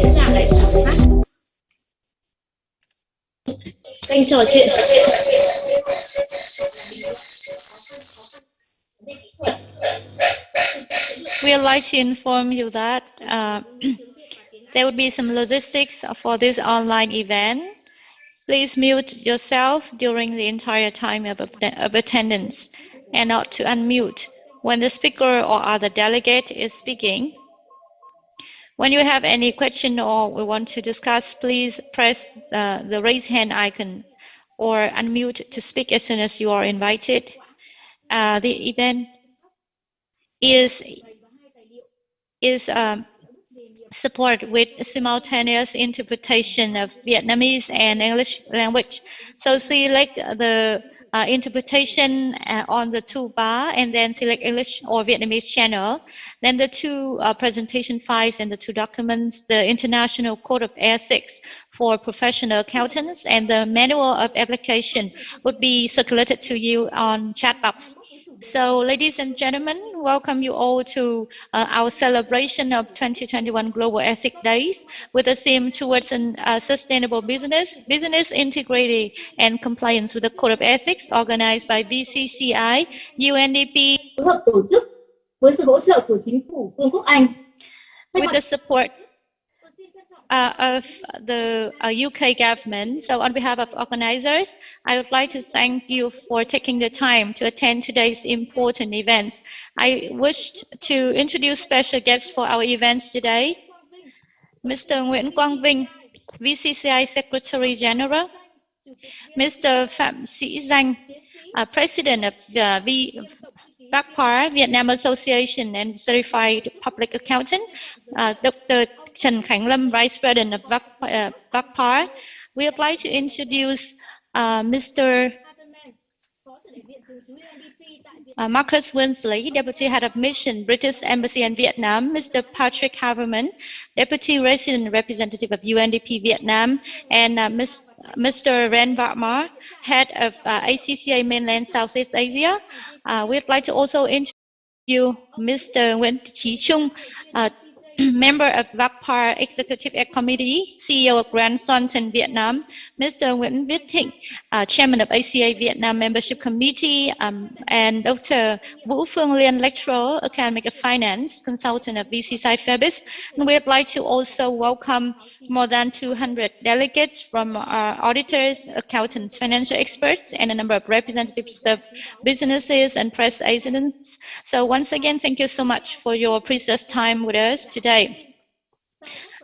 diễn giả lại chào Phát. Kênh trò chuyện. We would like to inform you that there would be some logistics for this online event. Please mute yourself during the entire time of attendance and not to unmute when the speaker or other delegate is speaking. When you have any question or we want to discuss, please press the raise hand icon or unmute to speak as soon as you are invited. The event is support with simultaneous interpretation of Vietnamese and English language. So select the interpretation on the toolbar and then select English or Vietnamese channel. Then the two presentation files and the two documents, the International Code of Ethics for Professional Accountants and the Manual of Application would be circulated to you on chat box. So, ladies and gentlemen, welcome you all to our celebration of 2021 Global Ethics Days with a theme towards sustainable business integrity and compliance with the Code of Ethics organized by VCCI, UNDP, phối hợp tổ chức với sự hỗ trợ của chính phủ Vương quốc Anh. With the support of the UK government. So on behalf of organizers, I would like to thank you for taking the time to attend today's important events. I wish to introduce special guests for our events today. Mr. Nguyễn Quang Vinh, VCCI Secretary General. Mr. Phạm Sĩ Danh, President of VACPAR, Vietnam Association and Certified Public Accountant. Dr. Trần Khánh Lâm, Vice President of VACPAR. We would like to introduce Mr. Marcus Winsley, Deputy Head of Mission, British Embassy in Vietnam. Mr. Patrick Haverman, Deputy Resident Representative of UNDP Vietnam. And Mr. Ren Varma, Head of ACCA Mainland Southeast Asia. We'd like to also introduce you Mr. Nguyễn Chí Trung, member of VACPAR Executive Committee, CEO of Grand Thornton, Vietnam. Mr. Nguyễn Viết Thịnh, Chairman of ACA Vietnam Membership Committee, and Dr. Vũ Phương Liên, Lecturer, Academic of Finance, Consultant of VCCI FEBIS. And we'd like to also welcome more than 200 delegates from our auditors, accountants, financial experts, and a number of representatives of businesses and press agents. So once again, thank you so much for your precious time with us today.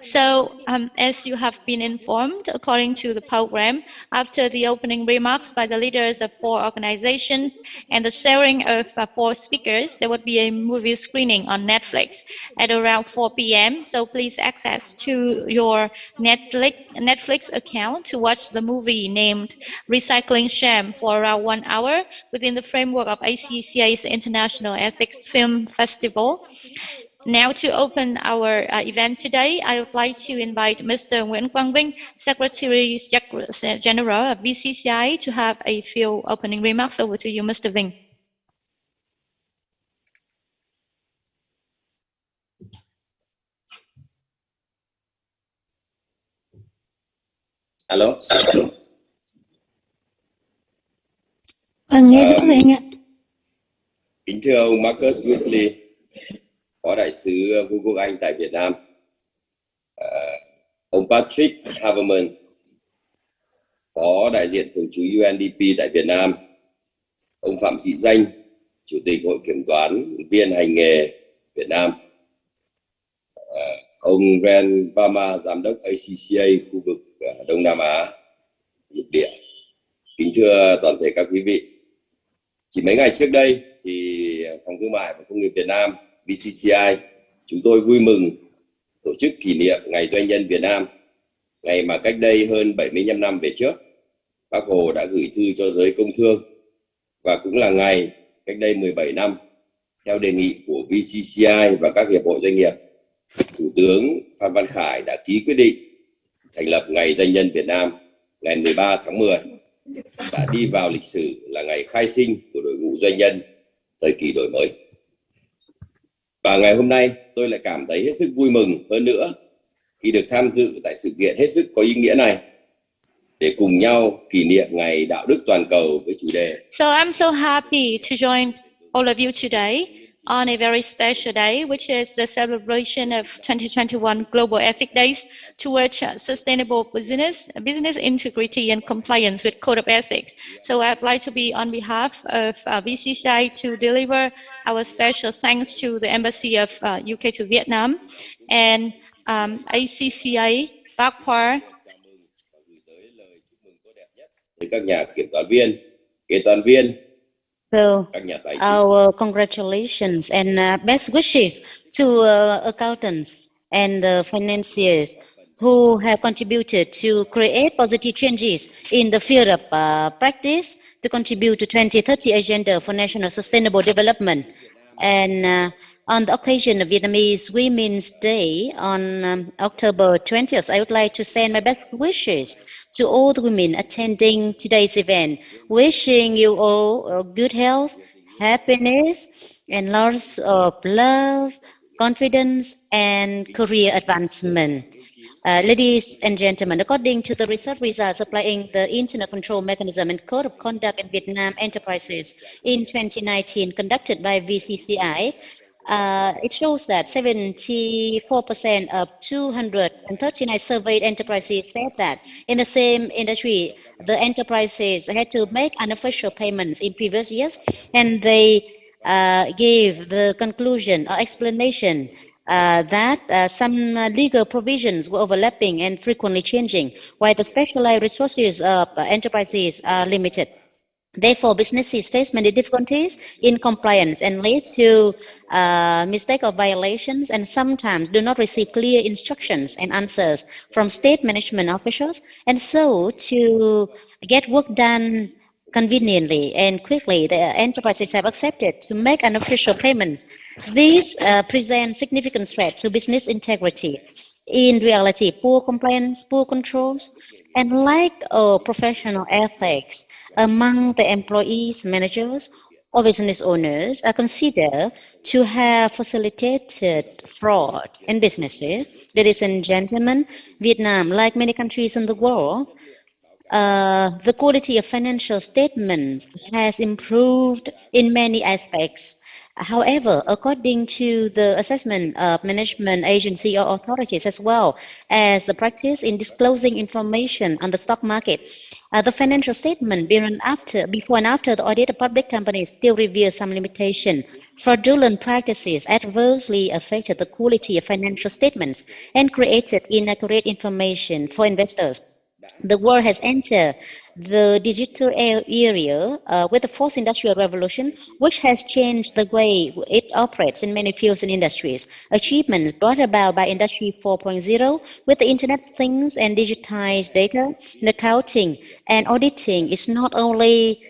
So, as you have been informed, according to the program, after the opening remarks by the leaders of 4 organizations and the sharing of 4 speakers, there would be a movie screening on Netflix at around 4 p.m. So please access to your Netflix account to watch the movie named Recycling Sham for around 1 hour within the framework of ACCA's International Ethics Film Festival. Now, to open our event today, I would like to invite Mr. Nguyễn Quang Vinh, Secretary General of VCCI, to have a few opening remarks. Over to you, Mr. Vinh. Alo. Nghe rõ rồi anh ạ. Kính thưa ông Marcus Winsley, Phó Đại sứ Vương quốc Anh tại Việt Nam, ông Patrick Haverman, Phó Đại diện Thường trú UNDP tại Việt Nam, ông Phạm Sĩ Danh, Chủ tịch Hội Kiểm toán viên hành nghề Việt Nam, ông Ren Varma, Giám đốc ACCA khu vực Đông Nam Á lục địa. Kính thưa toàn thể các quý vị, chỉ mấy ngày trước đây thì Phòng Thương mại và Công nghiệp Việt Nam VCCI chúng tôi vui mừng tổ chức kỷ niệm Ngày Doanh nhân Việt Nam, ngày mà cách đây hơn 75 năm về trước Bác Hồ đã gửi thư cho giới công thương, và cũng là ngày cách đây 17 năm theo đề nghị của VCCI và các hiệp hội doanh nghiệp, Thủ tướng Phan Văn Khải đã ký quyết định thành lập Ngày Doanh nhân Việt Nam ngày 13 tháng 10, đã đi vào lịch sử là ngày khai sinh của đội ngũ doanh nhân thời kỳ đổi mới. Và ngày hôm nay tôi lại cảm thấy hết sức vui mừng hơn nữa khi được tham dự tại sự kiện hết sức có ý nghĩa này để cùng nhau kỷ niệm Ngày Đạo đức Toàn cầu với chủ đề. So I'm so happy to join all of you today on a very special day, which is the celebration of 2021 Global Ethics Days towards sustainable business integrity and compliance with Code of Ethics. So I'd like to be on behalf of VCCI to deliver our special thanks to the Embassy of UK to Vietnam and ACCA, Backward. Các nhà kiểm toán viên, kế toán viên, So các nhà tài chính. our congratulations and best wishes to accountants and financiers who have contributed to create positive changes in the field of practice to contribute to 2030 Agenda for National Sustainable Development. And on the occasion of Vietnamese Women's Day on October 20th, I would like to send my best wishes to all the women attending today's event, wishing you all good health, happiness, and lots of love, confidence, and career advancement. Ladies and gentlemen, according to the research results applying the internal control mechanism and code of conduct in Vietnam enterprises in 2019 conducted by VCCI, it shows that 74% of 239 surveyed enterprises said that in the same industry, the enterprises had to make unofficial payments in previous years, and they gave the conclusion or explanation that some legal provisions were overlapping and frequently changing, while the specialized resources of enterprises are limited. Therefore, businesses face many difficulties in compliance and lead to mistake or violations, and sometimes do not receive clear instructions and answers from state management officials. And so, to get work done conveniently and quickly, the enterprises have accepted to make unofficial payments. These present significant threat to business integrity. In reality, poor compliance, poor controls, and lack of professional ethics among the employees, managers, or business owners are considered to have facilitated fraud in businesses. Ladies and gentlemen, Vietnam, like many countries in the world, the quality of financial statements has improved in many aspects. However, according to the assessment of management agency or authorities, as well as the practice in disclosing information on the stock market, the financial statement before and after the audit of public companies still reveal some limitation. Fraudulent practices adversely affected the quality of financial statements and created inaccurate information for investors. The world has entered the digital era with the fourth industrial revolution, which has changed the way it operates in many fields and industries. Achievements brought about by Industry 4.0 with the Internet of Things and digitized data in accounting and auditing is not only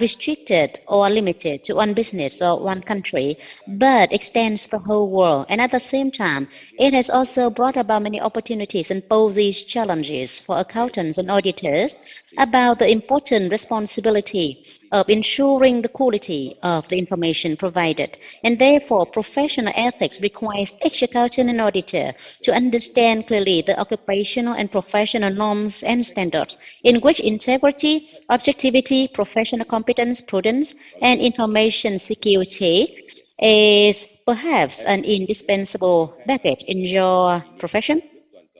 restricted or limited to one business or one country, but extends the whole world. And at the same time, it has also brought about many opportunities and poses challenges for accountants and auditors about the important responsibility of ensuring the quality of the information provided. And therefore, professional ethics requires each accountant and auditor to understand clearly the occupational and professional norms and standards in which integrity, objectivity, professional competence, prudence, and information security is perhaps an indispensable baggage in your profession.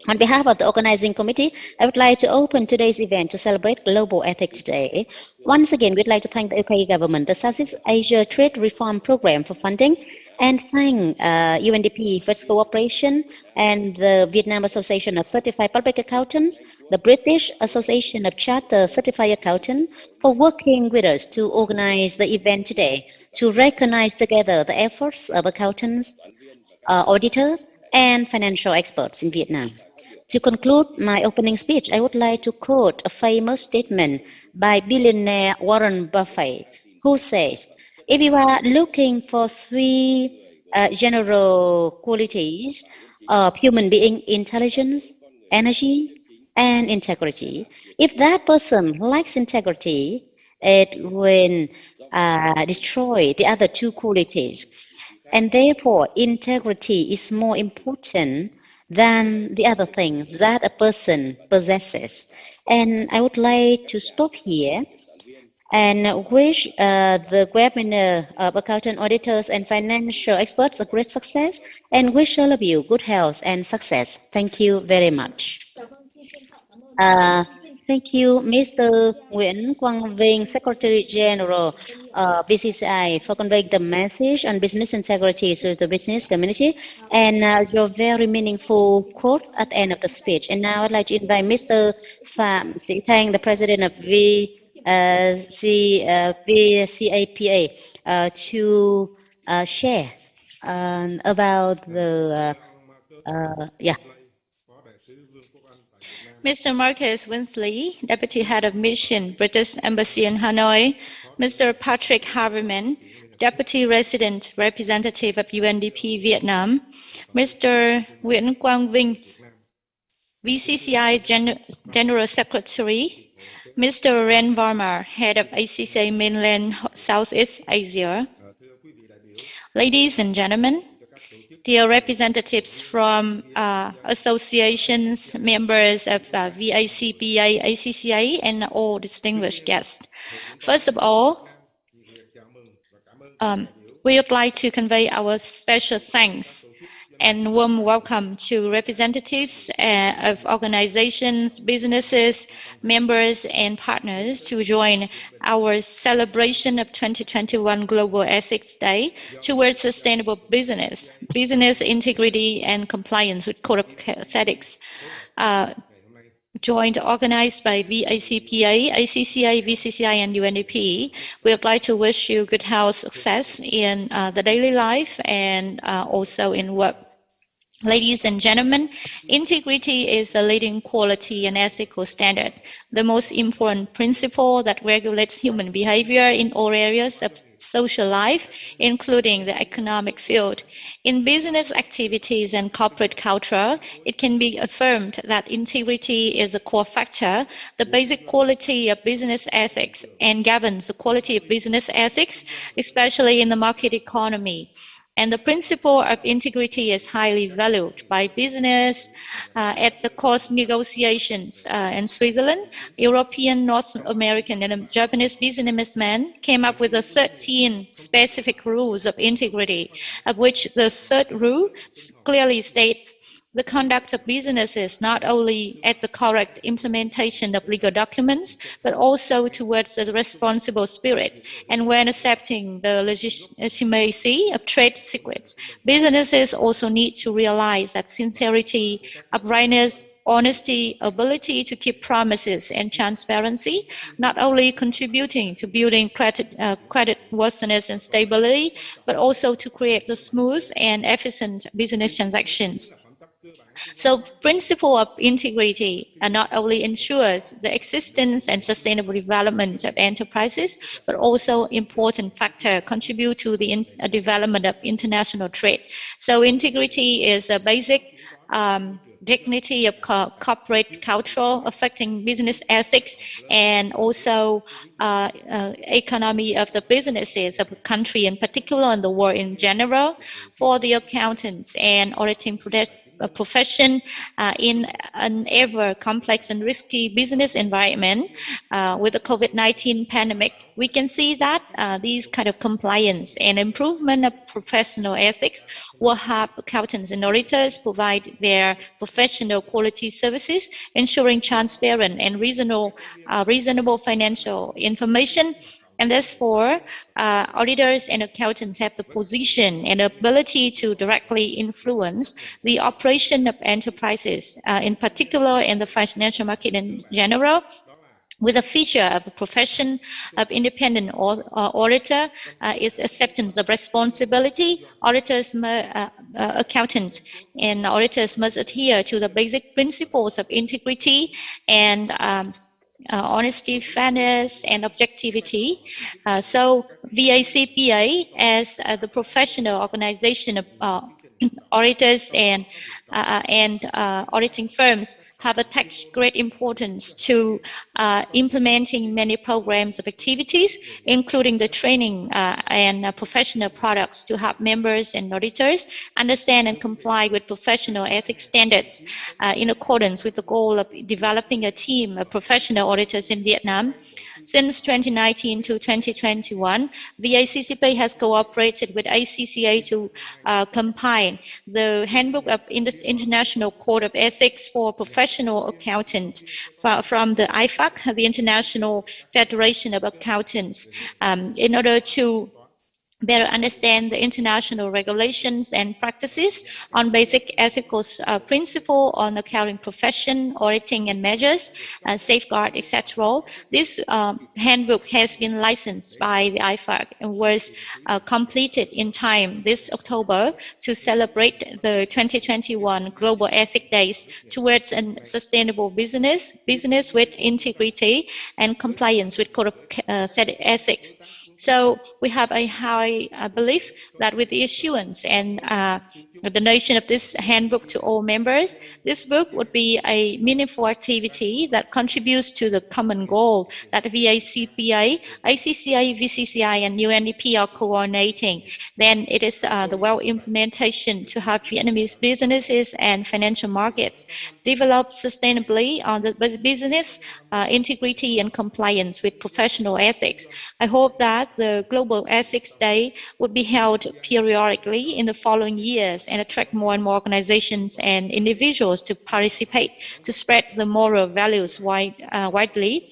On behalf of the organizing committee, I would like to open today's event to celebrate Global Ethics Day. Once again, we'd like to thank the UK government, the Southeast Asia Trade Reform Program for funding, and thank UNDP for its cooperation, and the Vietnam Association of Certified Public Accountants, the British Association of Chartered Certified Accountants for working with us to organize the event today, to recognize together the efforts of accountants, auditors, and financial experts in Vietnam. To conclude my opening speech, I would like to quote a famous statement by billionaire Warren Buffett, who says, if you are looking for three general qualities of human being: intelligence, energy, and integrity, if that person lacks integrity, it will destroy the other two qualities. And therefore, integrity is more important than the other things that a person possesses. And I would like to stop here and wish the webinar of accountant auditors and financial experts a great success, and wish all of you good health and success. Thank you very much. Thank you, Mr. Nguyễn Quang Vinh, Secretary General BCCI, for conveying the message on business integrity to the business community, and your very meaningful quotes at the end of the speech. And now I'd like to invite Mr. Phạm Sĩ Thanh, the President of VCAPA, to share about the Mr. Marcus Winsley, Deputy Head of Mission, British Embassy in Hanoi, Mr. Patrick Haverman, Deputy Resident Representative of UNDP Vietnam, Mr. Nguyễn Quang Vinh, VCCI General Secretary, Mr. Ren Varma, Head of ACCA Mainland Southeast Asia. Ladies and gentlemen, dear representatives from associations, members of VACPA, ACCA, and all distinguished guests. First of all, we would like to convey our special thanks and warm welcome to representatives of organizations, businesses, members, and partners to join our celebration of 2021 Global Ethics Day towards sustainable business, business integrity, and compliance with Code of Ethics. Joint organized by VACPA, ACCA, VCCI, and UNDP. We would like to wish you good health, success in the daily life and also in work. Ladies and gentlemen, integrity is a leading quality and ethical standard, the most important principle that regulates human behavior in all areas of social life, including the economic field. In business activities and corporate culture, it can be affirmed that integrity is a core factor, the basic quality of business ethics, and governs the quality of business ethics, especially in the market economy. And the principle of integrity is highly valued by business at the cost negotiations in Switzerland. European, North American, and Japanese businessmen came up with 13 specific rules of integrity, of which the third rule clearly states the conduct of businesses not only at the correct implementation of legal documents, but also towards a responsible spirit. And when accepting the legitimacy of trade secrets, businesses also need to realize that sincerity, uprightness, honesty, ability to keep promises, and transparency, not only contributing to building creditworthiness and stability, but also to create the smooth and efficient business transactions. So principle of integrity not only ensures the existence and sustainable development of enterprises, but also important factor contribute to the development of international trade. So integrity is a basic dignity of corporate culture affecting business ethics and also economy of the businesses of the country in particular and the world in general. For the accountants and auditing profession in an ever complex and risky business environment with the COVID-19 pandemic, we can see that these kind of compliance and improvement of professional ethics will help accountants and auditors provide their professional quality services, ensuring transparent and reasonable financial information. And therefore, auditors and accountants have the position and ability to directly influence the operation of enterprises, in particular in the financial market in general. With a feature of the profession of independent auditor is acceptance of responsibility. Auditors, accountants, and auditors must adhere to the basic principles of integrity and honesty, fairness, and objectivity. So VACPA, as the professional organization of auditors and and auditing firms have attached great importance to implementing many programs of activities, including the training and professional products to help members and auditors understand and comply with professional ethics standards in accordance with the goal of developing a team of professional auditors in Vietnam. Since 2019 to 2021, VACCP has cooperated with ACCA to compile the Handbook of International Code of Ethics for Professional Accountants from the IFAC, the International Federation of Accountants, in order to better understand the international regulations and practices on basic ethical principle on accounting profession, auditing and measures, safeguard, etc. This handbook has been licensed by the IFAC and was completed in time this October to celebrate the 2021 Global Ethics Days towards a sustainable business with integrity and compliance with code of ethics. So we have a high belief that with the issuance and the donation of this handbook to all members, this book would be a meaningful activity that contributes to the common goal that VACCA, ACCA, VCCI, and UNDP are coordinating. Then it is the well implementation to have Vietnamese businesses and financial markets develop sustainably on the business integrity and compliance with professional ethics. I hope that the Global Ethics Day would be held periodically in the following years and attract more and more organizations and individuals to participate to spread the moral values widely.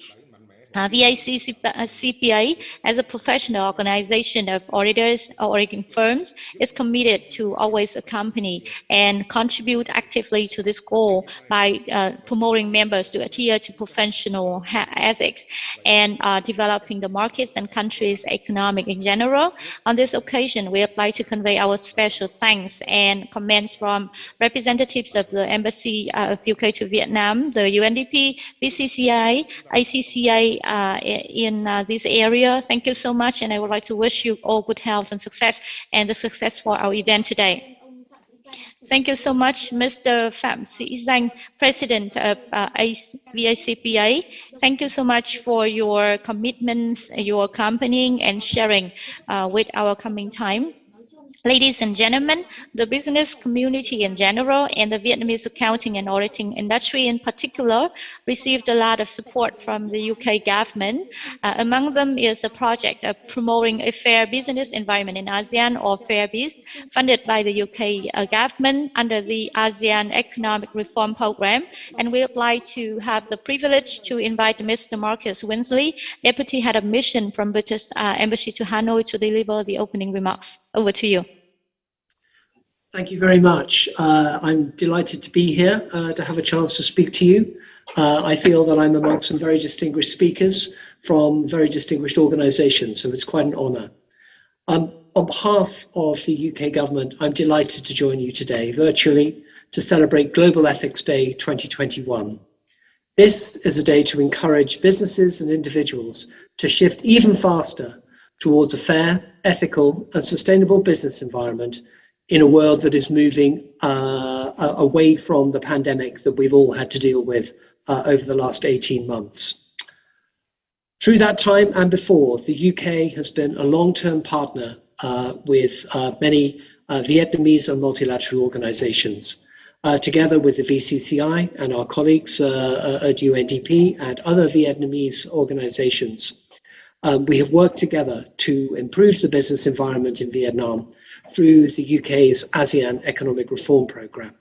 VACCPA, as a professional organization of auditors or auditing firms, is committed to always accompany and contribute actively to this goal by promoting members to adhere to professional ethics and developing the markets and countries' economic in general. On this occasion, we would like to convey our special thanks and comments from representatives of the Embassy of UK to Vietnam, the UNDP, BCCI, ACCA, in this area. Thank you so much, and I would like to wish you all good health and success, and the success for our event today. Thank you so much, Mr. Phạm Sĩ Danh, President of VACCPA. Thank you so much for your commitments, your accompanying and sharing with our coming time. Ladies and gentlemen, the business community in general and the Vietnamese accounting and auditing industry in particular received a lot of support from the UK government. Among them is a project of promoting a fair business environment in ASEAN, or FairBiz, funded by the UK government under the ASEAN Economic Reform Programme. And we would like to have the privilege to invite Mr. Marcus Winsley, Deputy Head of Mission from British Embassy to Hanoi, to deliver the opening remarks. Over to you. Thank you very much. I'm delighted to be here to have a chance to speak to you. I feel that I'm amongst some very distinguished speakers from very distinguished organisations, so it's quite an honour. On behalf of the UK government, I'm delighted to join you today virtually to celebrate Global Ethics Day 2021. This is a day to encourage businesses and individuals to shift even faster towards a fair, ethical and sustainable business environment in a world that is moving away from the pandemic that we've all had to deal with over the last 18 months. Through that time and before, the UK has been a long-term partner with many Vietnamese and multilateral organizations. Together with the VCCI and our colleagues at UNDP and other Vietnamese organizations, we have worked together to improve the business environment in Vietnam through the UK's ASEAN Economic Reform Programme.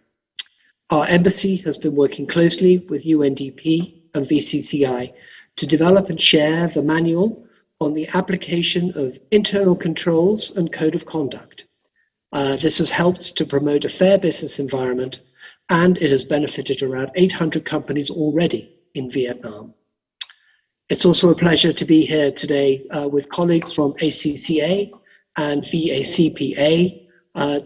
Our embassy has been working closely with UNDP and VCCI to develop and share the manual on the application of internal controls and code of conduct. This has helped to promote a fair business environment, and it has benefited around 800 companies already in Vietnam. It's also a pleasure to be here today with colleagues from ACCA and VACCPA,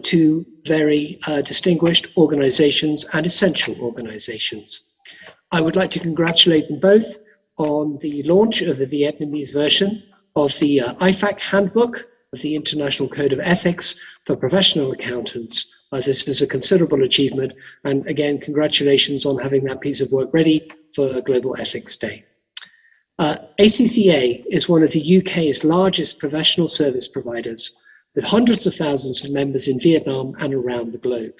two very distinguished organizations and essential organizations. I would like to congratulate them both on the launch of the Vietnamese version of the IFAC handbook of the International Code of Ethics for Professional Accountants. This is a considerable achievement, and again, congratulations on having that piece of work ready for Global Ethics Day. ACCA is one of the UK's largest professional service providers, with hundreds of thousands of members in Vietnam and around the globe.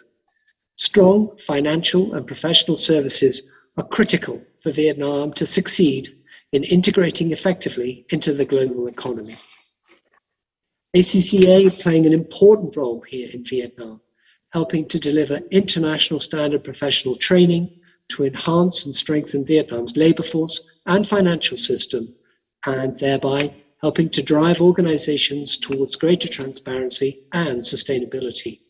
Strong financial and professional services are critical for Vietnam to succeed in integrating effectively into the global economy. ACCA is playing an important role here in Vietnam, helping to deliver international standard professional training to enhance and strengthen Vietnam's labor force and financial system, and thereby helping to drive organizations towards greater transparency and sustainability.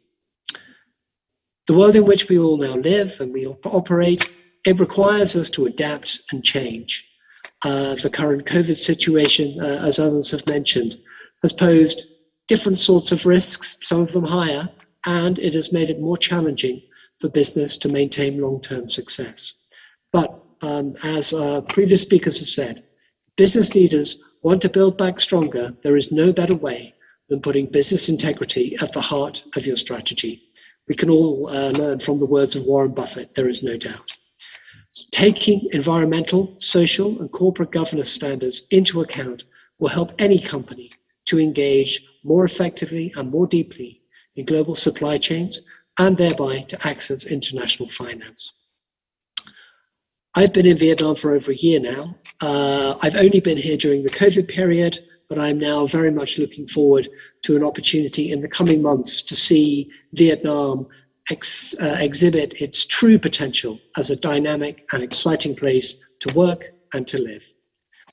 The world in which we all now live and we operate, it requires us to adapt and change. The current COVID situation, as others have mentioned, has posed different sorts of risks, some of them higher, and it has made it more challenging for business to maintain long-term success. But as previous speakers have said, business leaders want to build back stronger. There is no better way than putting business integrity at the heart of your strategy. We can all learn from the words of Warren Buffett, there is no doubt. Taking environmental, social, and corporate governance standards into account will help any company to engage more effectively and more deeply in global supply chains and thereby to access international finance. I've been in Vietnam for over a year now. I've only been here during the COVID period, but I'm now very much looking forward to an opportunity in the coming months to see Vietnam exhibit its true potential as a dynamic and exciting place to work and to live.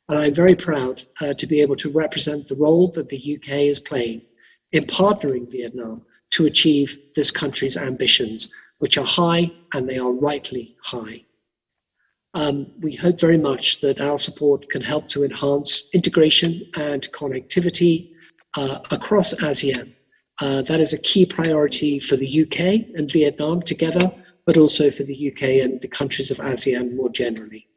And I'm very proud to be able to represent the role that the UK is playing in partnering Vietnam to achieve this country's ambitions, which are high, and they are rightly high. We hope very much that our support can help to enhance integration and connectivity across ASEAN. That is a key priority for the UK and Vietnam together, but also for the UK and the countries of ASEAN more generally.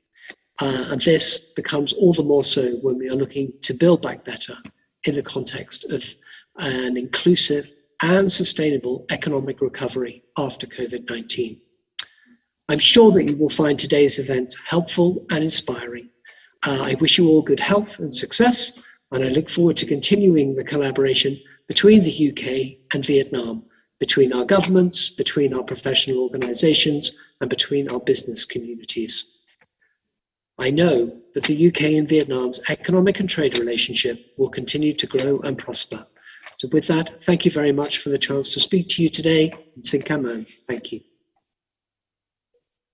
And this becomes all the more so when we are looking to build back better in the context of an inclusive and sustainable economic recovery after COVID-19. I'm sure that you will find today's event helpful and inspiring. I wish you all good health and success, and I look forward to continuing the collaboration between the UK and Vietnam, between our governments, between our professional organizations, and between our business communities. I know that the UK and Vietnam's economic and trade relationship will continue to grow and prosper. So with that, thank you very much for the chance to speak to you today. Xin cảm ơn. Thank you.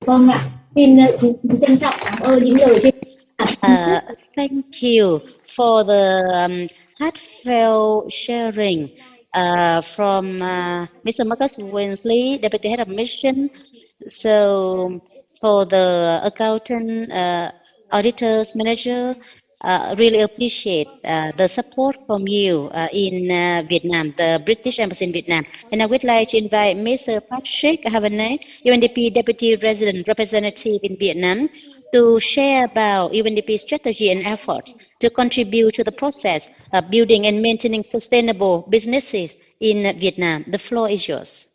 Vâng ạ, xin trân trọng cảm ơn những lời chia sẻ. Thank you for the heartfelt sharing from Mr. Marcus Winsley, Deputy Head of Mission. So for the accountant, auditors, manager, really appreciate the support from you in Vietnam, the British Embassy in Vietnam. And I would like to invite Mr. Patrick Havernet, UNDP Deputy Resident Representative in Vietnam, to share about UNDP's strategy and efforts to contribute to the process of building and maintaining sustainable businesses in Vietnam. The floor is yours.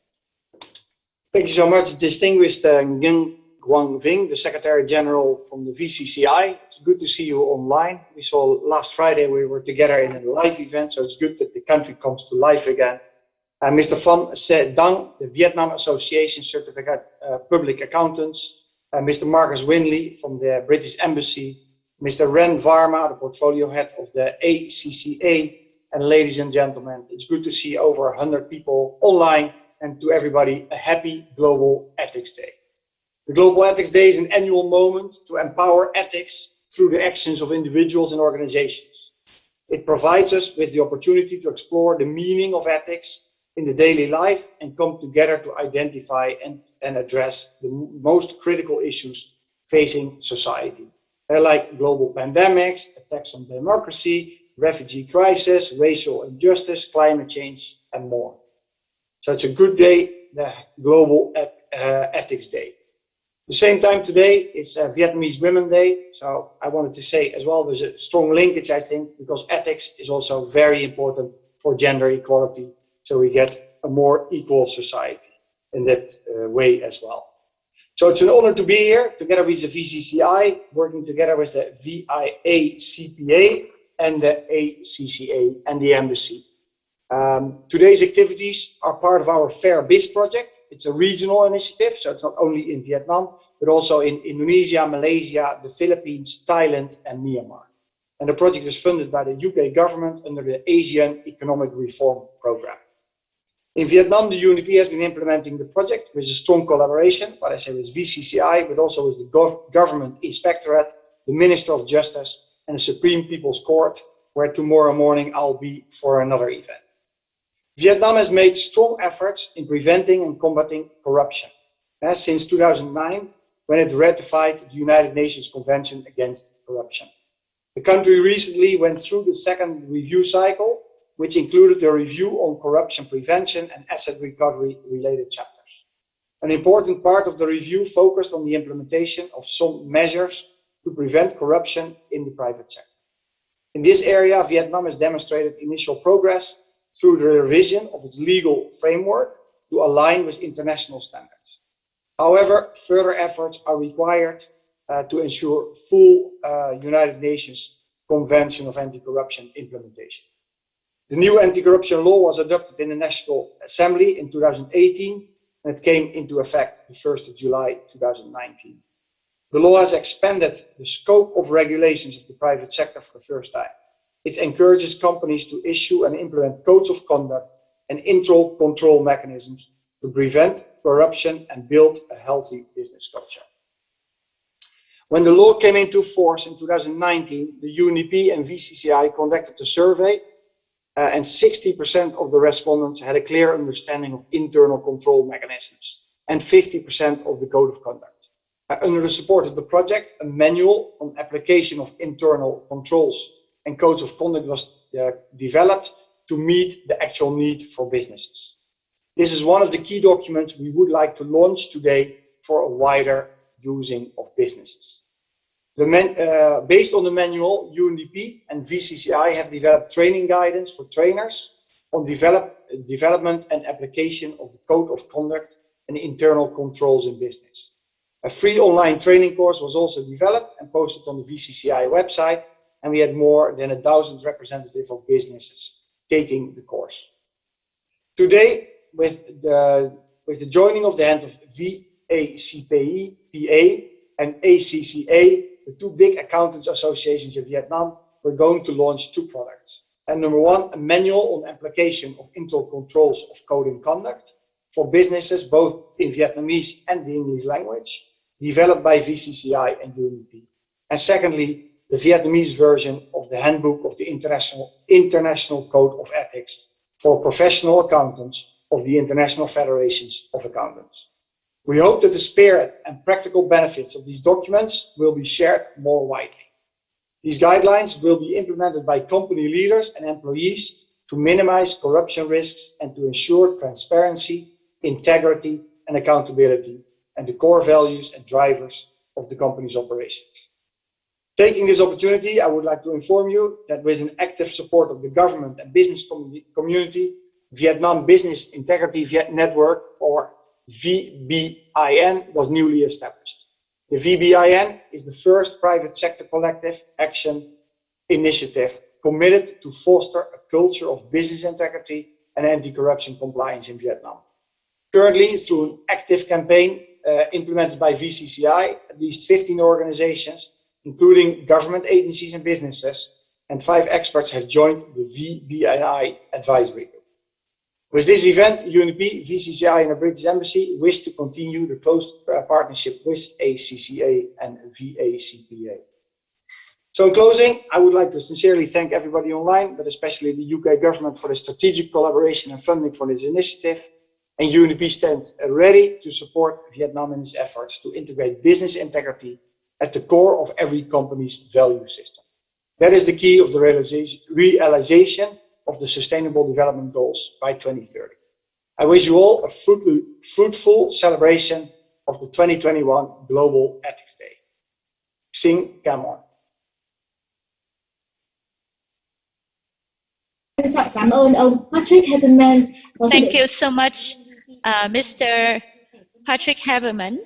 Thank you so much, distinguished Nguyen Vinh, the Secretary General from the VCCI. It's good to see you online. We saw last Friday we were together in a live event, so it's good that the country comes to life again. Mr. Van Se Dang, the Vietnam Association Certificate Public Accountants. Mr. Marcus Winsley from the British Embassy. Mr. Ren Varma, the Portfolio Head of the ACCA. And ladies and gentlemen, it's good to see over 100 people online, and to everybody, a happy Global Ethics Day. The Global Ethics Day is an annual moment to empower ethics through the actions of individuals and organizations. It provides us with the opportunity to explore the meaning of ethics in the daily life and come together to identify and address the most critical issues facing society. Like global pandemics, attacks on democracy, refugee crisis, racial injustice, climate change, and more. So it's a good day, the Global Ethics Day. At the same time today, it's Vietnamese Women's Day. So I wanted to say as well, there's a strong linkage, I think, because ethics is also very important for gender equality, so we get a more equal society in that way as well. So it's an honor to be here together with the VCCI, working together with the VIACPA and the ACCA and the embassy. Today's activities are part of our Fair Biz project. It's a regional initiative, so it's not only in Vietnam, but also in Indonesia, Malaysia, the Philippines, Thailand, and Myanmar. And the project is funded by the UK government under the Asian Economic Reform Programme. In Vietnam, the UNDP has been implementing the project with a strong collaboration, what I say with VCCI, but also with the Government Inspectorate, the Minister of Justice, and the Supreme People's Court, where tomorrow morning I'll be for another event. Vietnam has made strong efforts in preventing and combating corruption since 2009, when it ratified the United Nations Convention Against Corruption. The country recently went through the second review cycle, which included a review on corruption prevention and asset recovery related chapters. An important part of the review focused on the implementation of some measures to prevent corruption in the private sector. In this area, Vietnam has demonstrated initial progress through the revision of its legal framework to align with international standards. However, further efforts are required to ensure full United Nations Convention of Anti-Corruption implementation. The new anti-corruption law was adopted in the National Assembly in 2018, and it came into effect the 1st of July 2019. The law has expanded the scope of regulations of the private sector for the first time. It encourages companies to issue and implement codes of conduct and internal control mechanisms to prevent corruption and build a healthy business culture. When the law came into force in 2019, the UNDP and VCCI conducted a survey, and 60% of the respondents had a clear understanding of internal control mechanisms and 50% of the code of conduct. Under the support of the project, a manual on application of internal controls and codes of conduct was developed to meet the actual need for businesses. This is one of the key documents we would like to launch today for a wider using of businesses. Based on the manual, UNDP and VCCI have developed training guidance for trainers on development and application of the code of conduct and internal controls in business. A free online training course was also developed and posted on the VCCI website, and we had more than 1,000 representatives of businesses taking the course. Today, with the joining of the hand of VACPA, PA, and ACCA, the two big accountants associations in Vietnam, we're going to launch two products. And number one, a manual on application of internal controls of code and conduct for businesses, both in Vietnamese and the English language, developed by VCCI and UNDP. And secondly, the Vietnamese version of the handbook of the International Code of Ethics for professional accountants of the International Federations of Accountants. We hope that the spirit and practical benefits of these documents will be shared more widely. These guidelines will be implemented by company leaders and employees to minimize corruption risks and to ensure transparency, integrity, and accountability, and the core values and drivers of the company's operations. Taking this opportunity, I would like to inform you that with an active support of the government and business community, Vietnam Business Integrity Network, or VBIN, was newly established. The VBIN is the first private sector collective action initiative committed to foster a culture of business integrity and anti-corruption compliance in Vietnam. Currently, through an active campaign implemented by VCCI, at least 15 organizations, including government agencies and businesses, and 5 experts have joined the VBIN advisory group. With this event, UNDP, VCCI, and the British Embassy wish to continue the close partnership with ACCA and VACPA. So in closing, I would like to sincerely thank everybody online, but especially the UK government for the strategic collaboration and funding for this initiative. And UNDP stands ready to support Vietnam in its efforts to integrate business integrity at the core of every company's value system. That is the key of the realization of the Sustainable Development Goals by 2030. I wish you all a fruitful celebration of the 2021 Global Ethics Day. Sing Cam on. Trân trọng cảm cảm ơn ông Patrick Haverman. Thank you so much, Mr. Patrick Haverman,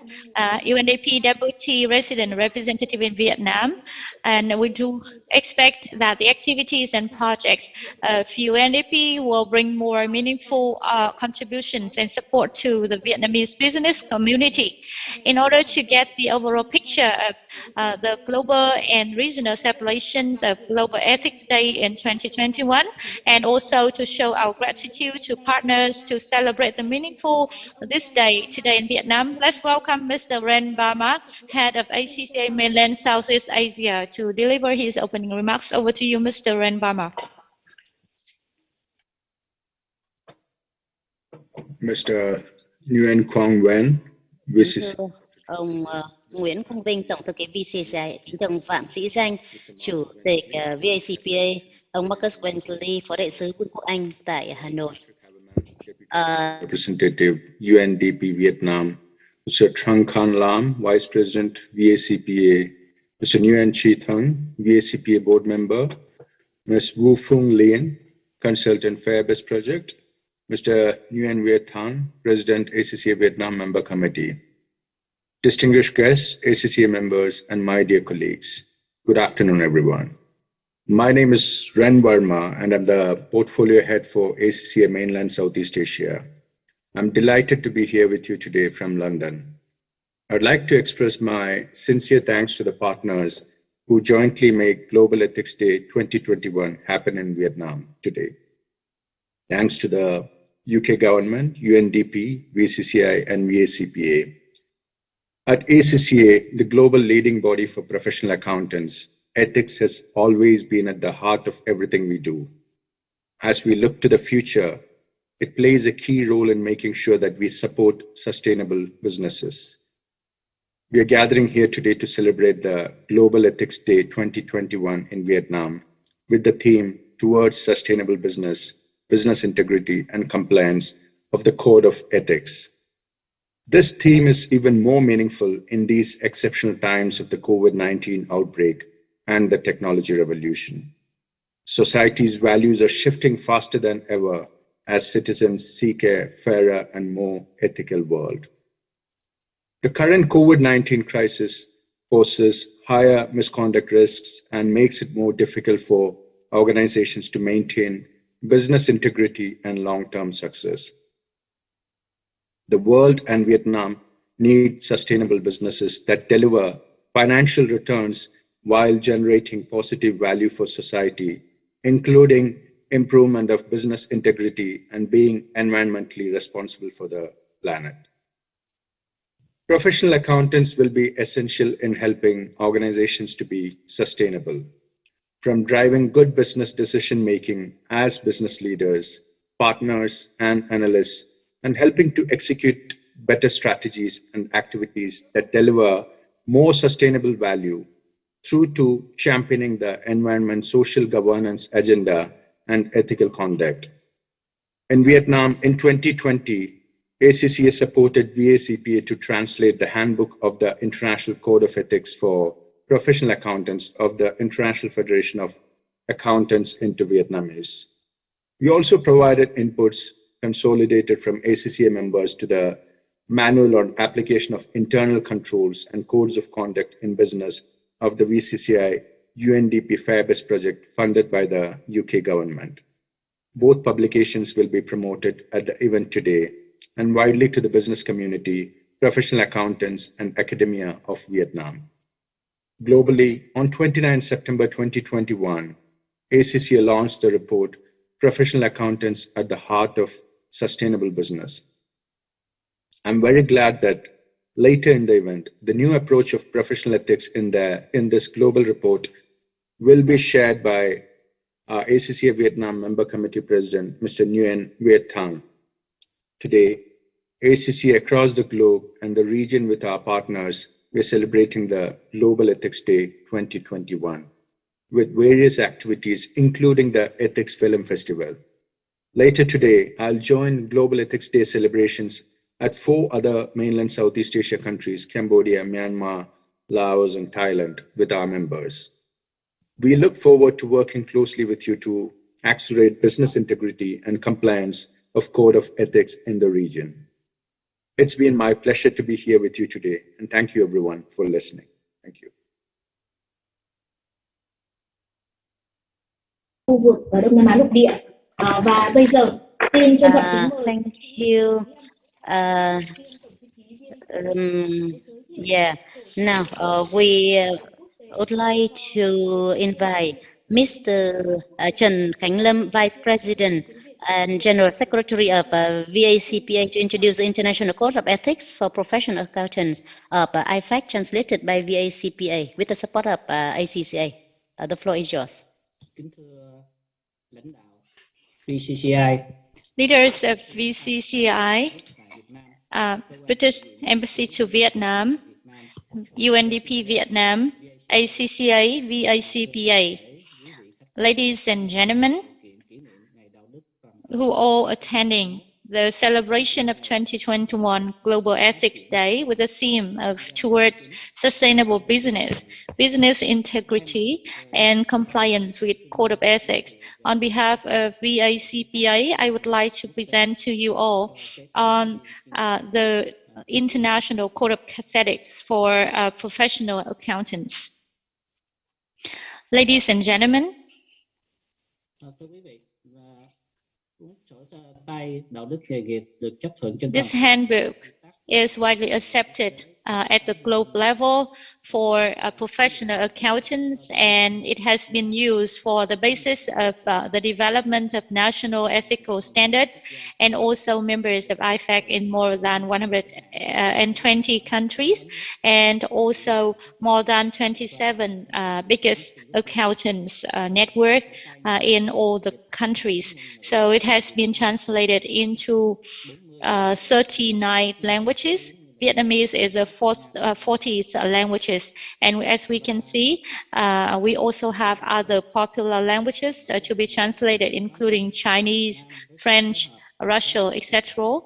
UNDP Deputy Resident Representative in Vietnam, and we do expect that the activities and projects of UNDP will bring more meaningful contributions and support to the Vietnamese business community. In order to get the overall picture of the global and regional celebrations of Global Ethics Day in 2021, and also to show our gratitude to partners to celebrate the meaningful this day today in Vietnam, let's welcome Mr. Ren Bama, Head of ACCA Mainland Southeast Asia, to deliver his opening remarks. Over to you, Mr. Ren Bama. Mr. Nguyen Quang Nguyen, ông Nguyễn Quang Vinh, Tổng thư ký VCCI, kính thưa ông Phạm Sĩ Danh, Chủ tịch VACPA, ông Marcus Wensley, Phó Đại sứ Vương quốc Anh tại Hà Nội. Representative UNDP Vietnam, Mr. Trang Khan Lam, Vice President VACPA, Mr. Nguyen Chi Thang, VACPA Board Member, Ms. Wu Phung Liên, Consultant Fairbus Project, Mr. Nguyen Viet Thanh, President ACCA Vietnam Member Committee, distinguished guests, ACCA members, and my dear colleagues. Good afternoon, everyone. My name is Ren Verma, and I'm the Portfolio Head for ACCA Mainland Southeast Asia. I'm delighted to be here with you today from London. I'd like to express my sincere thanks to the partners who jointly make Global Ethics Day 2021 happen in Vietnam today. Thanks to the UK government, UNDP, VCCI, and VACPA. At ACCA, the global leading body for professional accountants, ethics has always been at the heart of everything we do. As we look to the future, it plays a key role in making sure that we support sustainable businesses. We are gathering here today to celebrate the Global Ethics Day 2021 in Vietnam with the theme Towards Sustainable Business, Business Integrity and Compliance of the Code of Ethics. This theme is even more meaningful in these exceptional times of the COVID-19 outbreak and the technology revolution. Society's values are shifting faster than ever as citizens seek a fairer and more ethical world. The current COVID-19 crisis poses higher misconduct risks and makes it more difficult for organizations to maintain business integrity and long-term success. The world and Vietnam need sustainable businesses that deliver financial returns while generating positive value for society, including improvement of business integrity and being environmentally responsible for the planet. Professional accountants will be essential in helping organizations to be sustainable, from driving good business decision-making as business leaders, partners, and analysts, and helping to execute better strategies and activities that deliver more sustainable value, through to championing the environment, social governance agenda, and ethical conduct. In Vietnam, in 2020, ACCA supported VACPA to translate the Handbook of the International Code of Ethics for Professional Accountants of the International Federation of Accountants into Vietnamese. We also provided inputs consolidated from ACCA members to the Manual on Application of Internal Controls and Codes of Conduct in Business of the VCCI UNDP Fairbus project funded by the UK government. Both publications will be promoted at the event today and widely to the business community, professional accountants, and academia of Vietnam. Globally, on 29 September 2021, ACCA launched the report, Professional Accountants at the Heart of Sustainable Business. I'm very glad that later in the event, the new approach of professional ethics in this global report will be shared by our ACCA Vietnam Member Committee President, Mr. Nguyen Viet Thanh. Today, ACCA across the globe and the region with our partners, we're celebrating the Global Ethics Day 2021 with various activities, including the Ethics Film Festival. Later today, I'll join Global Ethics Day celebrations at 4 other mainland Southeast Asia countries, Cambodia, Myanmar, Laos, and Thailand, with our members. We look forward to working closely with you to accelerate business integrity and compliance of code of ethics in the region. It's been my pleasure to be here with you today, and thank you everyone for listening. Thank you. Khu vực ở Đông Nam Á lục địa. Và bây giờ xin trân trọng kính mời. Thank you. Now we would like to invite Mr. Trần Khánh Lâm, Vice President and General Secretary of VACPA, to introduce the International Code of Ethics for Professional Accountants of IFAC, translated by VACPA with the support of ACCA. The floor is yours. Kính thưa lãnh đạo VCCI, Leaders of VCCI, British Embassy to Vietnam, UNDP Vietnam, ACCA, VACPA, ladies and gentlemen, who all attending the celebration of 2021 Global Ethics Day with the theme of towards sustainable business, business integrity, and compliance with Code of Ethics. On behalf of VACPA, I would like to present to you all on the International Code of Ethics for professional accountants. Ladies and gentlemen, this handbook is widely accepted at the globe level for professional accountants, and it has been used for the basis of the development of national ethical standards, and also members of IFAC in more than 120 countries, and also more than 27 biggest accountants network in all the countries. So it has been translated into 39 languages. Vietnamese is a 40th languages, and as we can see, we also have other popular languages to be translated, including Chinese, French, Russian, etc.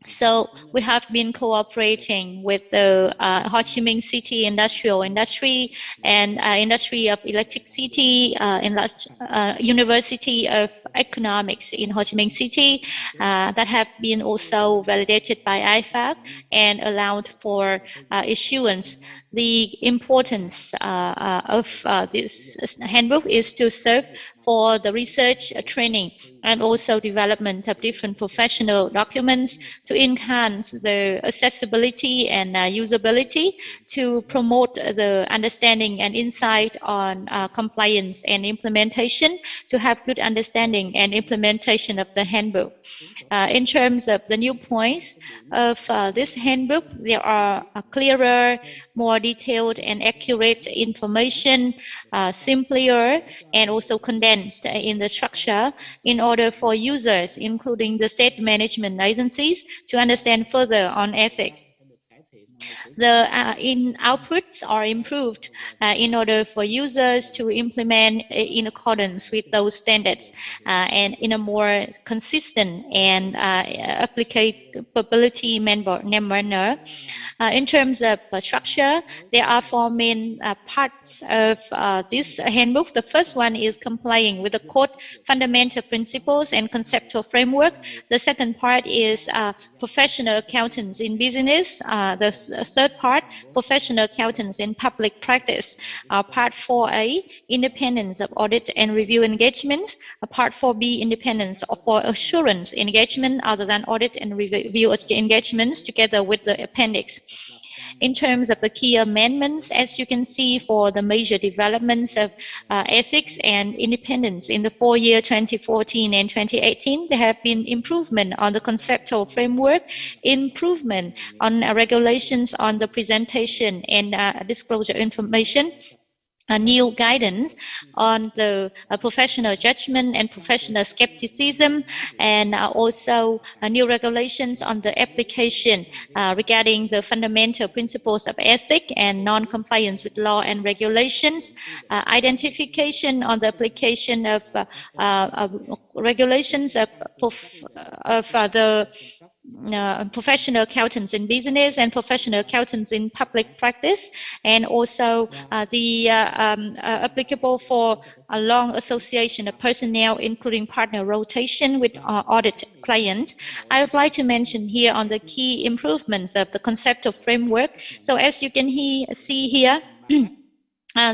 So we have been cooperating with the Ho Chi Minh City industrial industry and industry of electricity, University of Economics in Ho Chi Minh City that have been also validated by IFAC and allowed for issuance. The importance of this handbook is to serve for the research training and also development of different professional documents to enhance the accessibility and usability, to promote the understanding and insight on compliance and implementation, to have good understanding and implementation of the handbook. In terms of the new points of this handbook, there are clearer, more detailed and accurate information, simpler and also condensed in the structure in order for users, including the state management agencies, to understand further on ethics. The outputs are improved in order for users to implement in accordance with those standards and in a more consistent and applicability manner. In terms of structure, there are four main parts of this handbook. The first one is complying with the code fundamental principles and conceptual framework. The second part is professional accountants in business. The third part, professional accountants in public practice. Part 4A, independence of audit and review engagements. Part 4B, independence for assurance engagement other than audit and review engagements, together with the appendix. In terms of the key amendments, as you can see, for the major developments of ethics and independence in the 4 year 2014 and 2018, there have been improvement on the conceptual framework, improvement on regulations on the presentation and disclosure information, a new guidance on the professional judgment and professional skepticism, and also new regulations on the application regarding the fundamental principles of ethics and non-compliance with law and regulations, identification on the application of regulations of the professional accountants in business and professional accountants in public practice, and also applicable for a long association of personnel, including partner rotation with audit client. I would like to mention here on the key improvements of the conceptual framework. So as you can see here,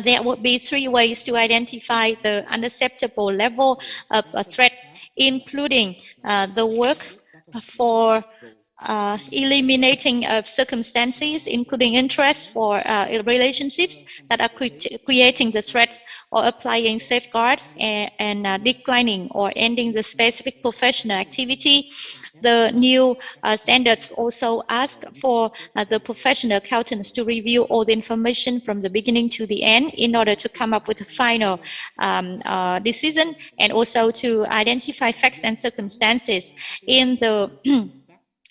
there would be 3 ways to identify the unacceptable level of threats, including the work for eliminating circumstances, including interest for relationships that are creating the threats, or applying safeguards and declining or ending the specific professional activity. The new standards also ask for the professional accountants to review all the information from the beginning to the end in order to come up with a final decision, and also to identify facts and circumstances. In the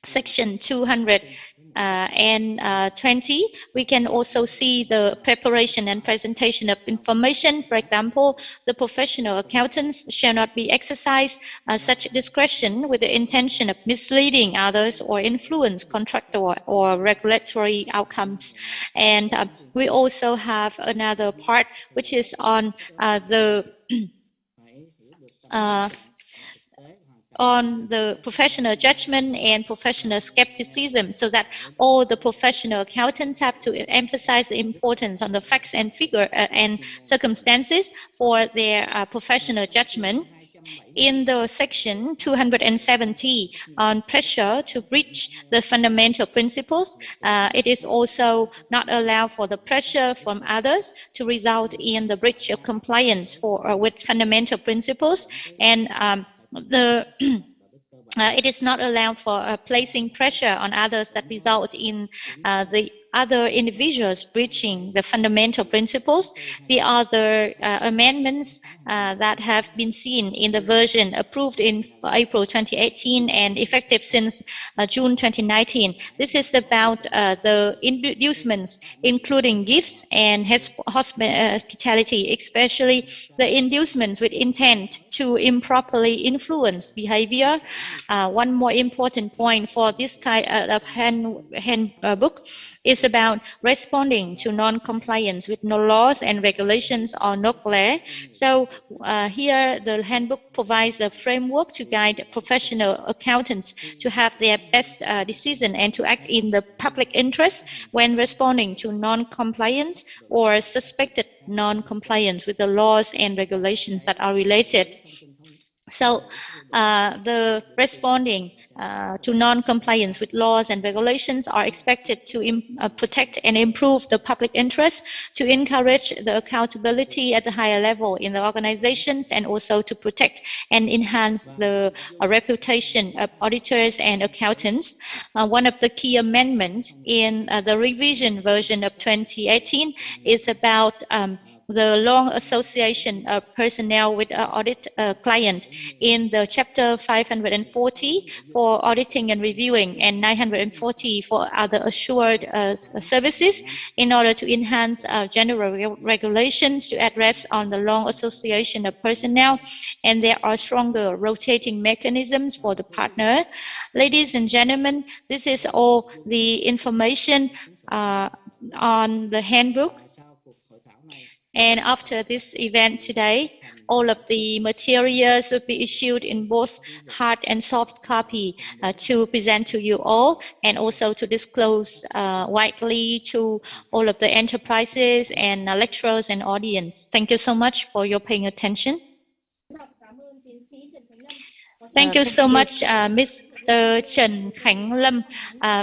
section 220, we can also see the preparation and presentation of information. For example, the professional accountants shall not be exercise such discretion with the intention of misleading others or influence contractual or regulatory outcomes. And we also have another part which is on the professional judgment and professional skepticism, so that all the professional accountants have to emphasize the importance on the facts and figure and circumstances for their professional judgment. In the section 270 on pressure to breach the fundamental principles, it is also not allowed for the pressure from others to result in the breach of compliance with fundamental principles, and it is not allowed for placing pressure on others that result in the other individuals breaching the fundamental principles. The other amendments that have been seen in the version approved in April 2018 and effective since June 2019. This is about the inducements, including gifts and hospitality, especially the inducements with intent to improperly influence behavior. One more important point for this kind of handbook is about responding to non-compliance with no laws and regulations or neglect. So here the handbook provides a framework to guide professional accountants to have their best decision and to act in the public interest when responding to non-compliance or suspected non-compliance with the laws and regulations that are related. So the responding to non-compliance with laws and regulations are expected to protect and improve the public interest, to encourage the accountability at the higher level in the organizations, and also to protect and enhance the reputation of auditors and accountants. One of the key amendments in the revision version of 2018 is about the long association of personnel with audit client in the chapter 540 for auditing and reviewing and 940 for other assured services, in order to enhance general regulations to address on the long association of personnel, and there are stronger rotating mechanisms for the partner. Ladies and gentlemen, this is all the information on the handbook. And after this event today, all of the materials will be issued in both hard and soft copy to present to you all, and also to disclose widely to all of the enterprises and lecturers and audience. Thank you so much for your paying attention. Thank you so much, Mr. Trần Khánh Lâm,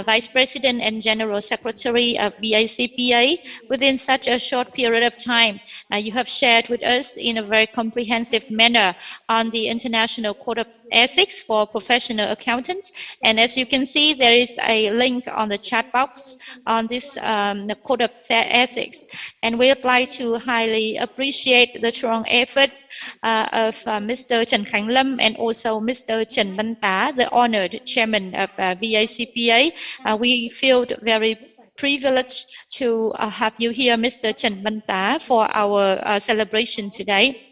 Vice President and General Secretary of VACPA. Within such a short period of time, you have shared with us in a very comprehensive manner on the International Code of Ethics for Professional Accountants. And as you can see, there is a link on the chat box on this Code of Ethics. And we would like to highly appreciate the strong efforts of Mr. Trần Khánh Lâm and also Mr. Trần Văn Tá, the honored chairman of VACPA. We feel very privileged to have you here, Mr. Trần Văn Tá, for our celebration today.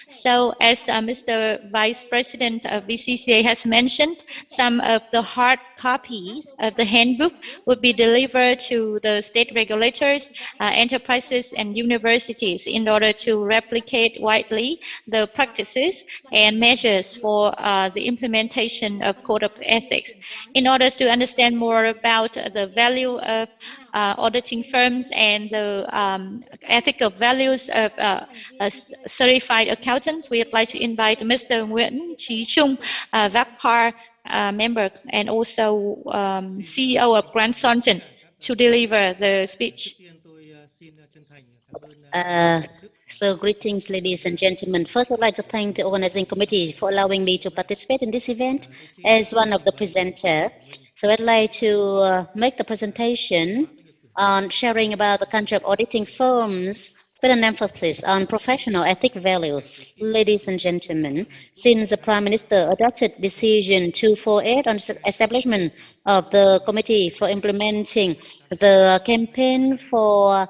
So, as Mr. Vice President of VCCA has mentioned, some of the hard copies of the handbook would be delivered to the state regulators, enterprises, and universities in order to replicate widely the practices and measures for the implementation of Code of Ethics. In order to understand more about the value of auditing firms and the ethical values of certified accountants, we would like to invite Mr. Nguyễn Trí Trung, VACPAR member and also CEO of Grant Thornton, to deliver the speech. So greetings, ladies and gentlemen. First, I'd like to thank the organizing committee for allowing me to participate in this event as one of the presenters. So I'd like to make the presentation on sharing about the country of auditing firms with an emphasis on professional ethic values. Ladies and gentlemen, since the Prime Minister adopted Decision 248 on establishment of the Committee for implementing the campaign for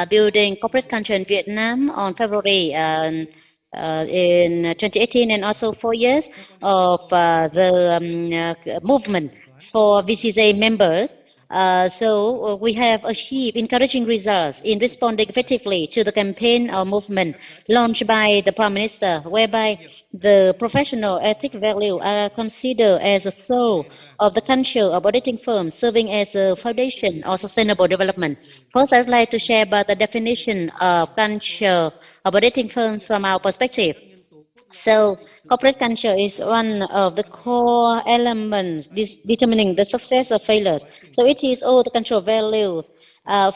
building corporate culture in Vietnam on February in 2018, and also 4 years of the movement for VCCA members, so we have achieved encouraging results in responding effectively to the campaign or movement launched by the Prime Minister, whereby the professional ethic value are considered as a soul of the culture of auditing firms, serving as a foundation of sustainable development. First, I would like to share about the definition of culture of auditing firms from our perspective. So, corporate culture is one of the core elements determining the success or failures. So, it is all the cultural values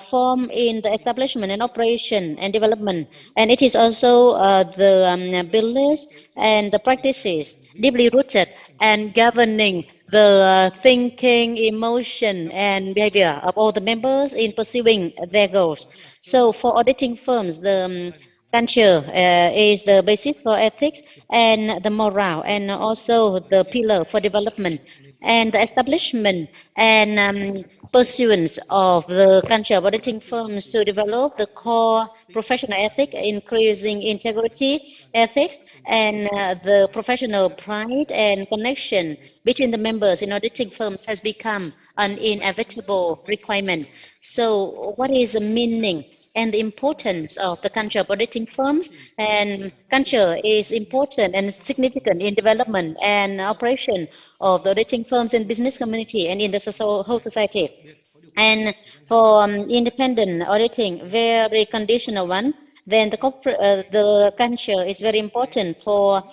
formed in the establishment and operation and development. And it is also the beliefs and the practices deeply rooted and governing the thinking, emotion, and behavior of all the members in pursuing their goals. So, for auditing firms, the culture is the basis for ethics and the morale, and also the pillar for development. And the establishment and pursuance of the culture of auditing firms to develop the core professional ethic, increasing integrity, ethics, and the professional pride and connection between the members in auditing firms has become an inevitable requirement. So, what is the meaning and the importance of the culture of auditing firms? And culture is important and significant in development and operation of the auditing firms and business community and in the whole society. And for independent auditing, very conditional one, then the culture is very important for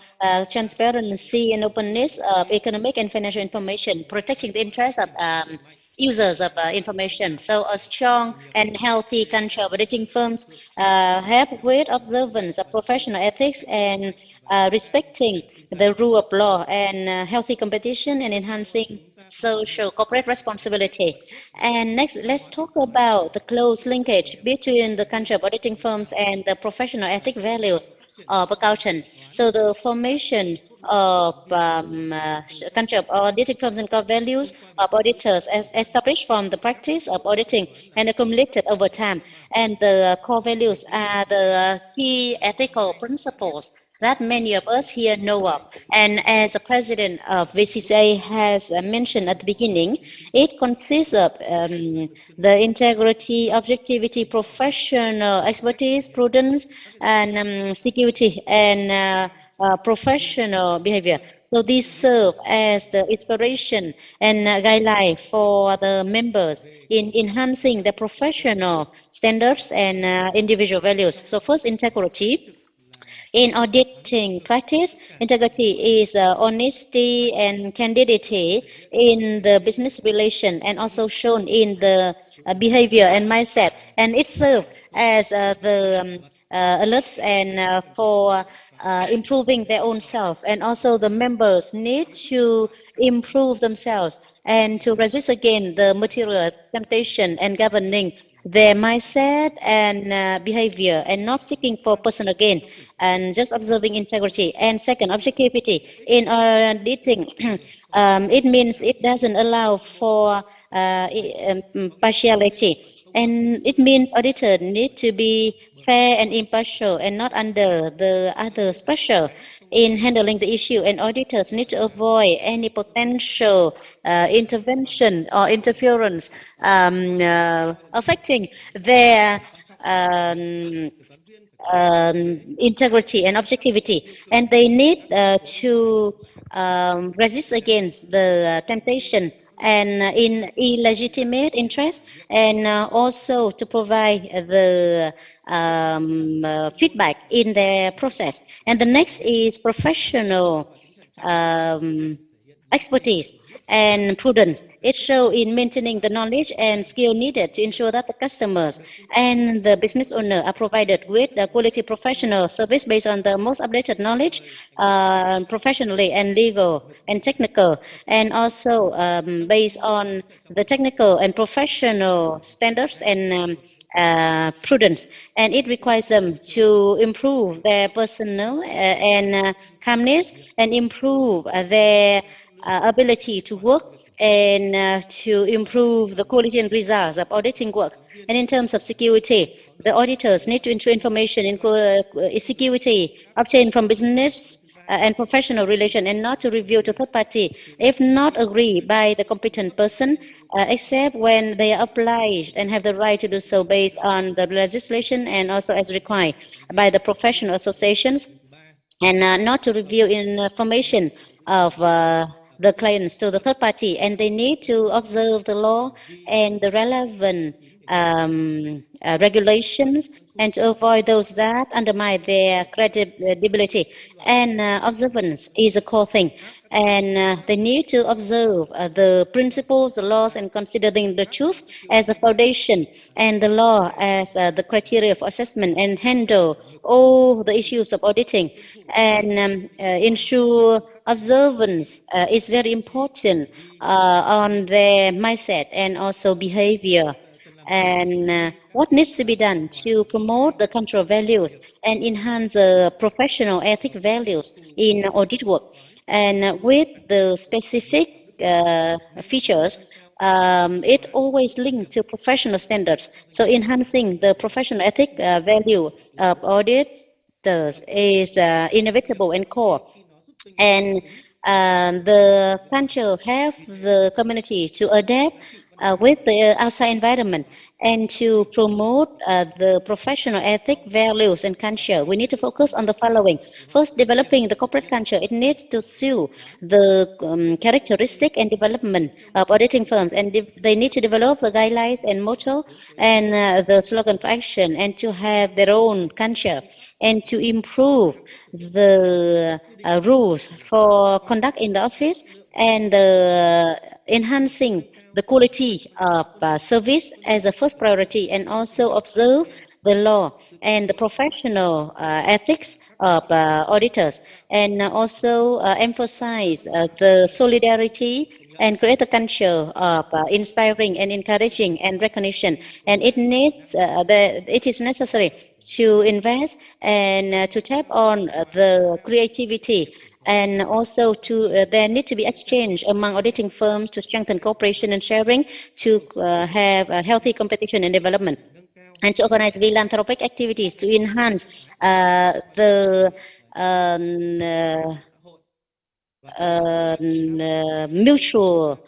transparency and openness of economic and financial information, protecting the interests of users of information. So a strong and healthy culture of auditing firms help with observance of professional ethics and respecting the rule of law and healthy competition and enhancing social corporate responsibility. And next, let's talk about the close linkage between the culture of auditing firms and the professional ethic values of accountants. So the formation of culture of auditing firms and core values of auditors as established from the practice of auditing and accumulated over time. And the core values are the key ethical principles that many of us here know of. And as the president of VCCA has mentioned at the beginning, it consists of the integrity, objectivity, professional expertise, prudence, and security, and professional behavior. So these serve as the inspiration and guideline for the members in enhancing the professional standards and individual values. So first, integrity. In auditing practice, integrity is honesty and candidity in the business relation and also shown in the behavior and mindset. And it serves as the alerts and for improving their own self. And also the members need to improve themselves and to resist again the material temptation and governing their mindset and behavior, and not seeking for personal gain, and just observing integrity. And second, objectivity. In auditing, it means it doesn't allow for partiality. And it means auditor need to be fair and impartial and not under the other's pressure in handling the issue. And auditors need to avoid any potential intervention or interference affecting their integrity and objectivity, and they need to resist against the temptation and in illegitimate interest, and also to provide the feedback in their process. And the next is professional expertise and prudence. It shows in maintaining the knowledge and skill needed to ensure that the customers and the business owner are provided with the quality professional service based on the most updated knowledge, professionally and legal and technical, and also based on the technical and professional standards and prudence. And it requires them to improve their personnel and calmness, and improve their ability to work, and to improve the quality and results of auditing work. And in terms of security, the auditors need to ensure information in security obtained from business and professional relation, and not to reveal to third party if not agreed by the competent person, except when they are obliged and have the right to do so based on the legislation and also as required by the professional associations, and not to reveal information of the clients to the third party. And they need to observe the law and the relevant regulations, and to avoid those that undermine their credibility. And observance is a core thing. And they need to observe the principles, the laws, and considering the truth as a foundation, and the law as the criteria for assessment, and handle all the issues of auditing. And ensure observance is very important on their mindset and also behavior. And what needs to be done to promote the cultural values and enhance the professional ethic values in audit work, and with the specific features, it always linked to professional standards. So enhancing the professional ethic value of auditors is inevitable and core. And the culture have the community to adapt with the outside environment, and to promote the professional ethic values and culture. We need to focus on the following. First, developing the corporate culture. It needs to suit the characteristic and development of auditing firms, and they need to develop the guidelines and motto and the slogan for action, and to have their own culture, and to improve the rules for conduct in the office, and enhancing the quality of service as a first priority, and also observe the law and the professional ethics of auditors, and also emphasize the solidarity and create a culture of inspiring and encouraging and recognition. And it needs it is necessary to invest and to tap on the creativity, and also to there need to be exchange among auditing firms to strengthen cooperation and sharing, to have a healthy competition and development, and to organize philanthropic activities to enhance the mutual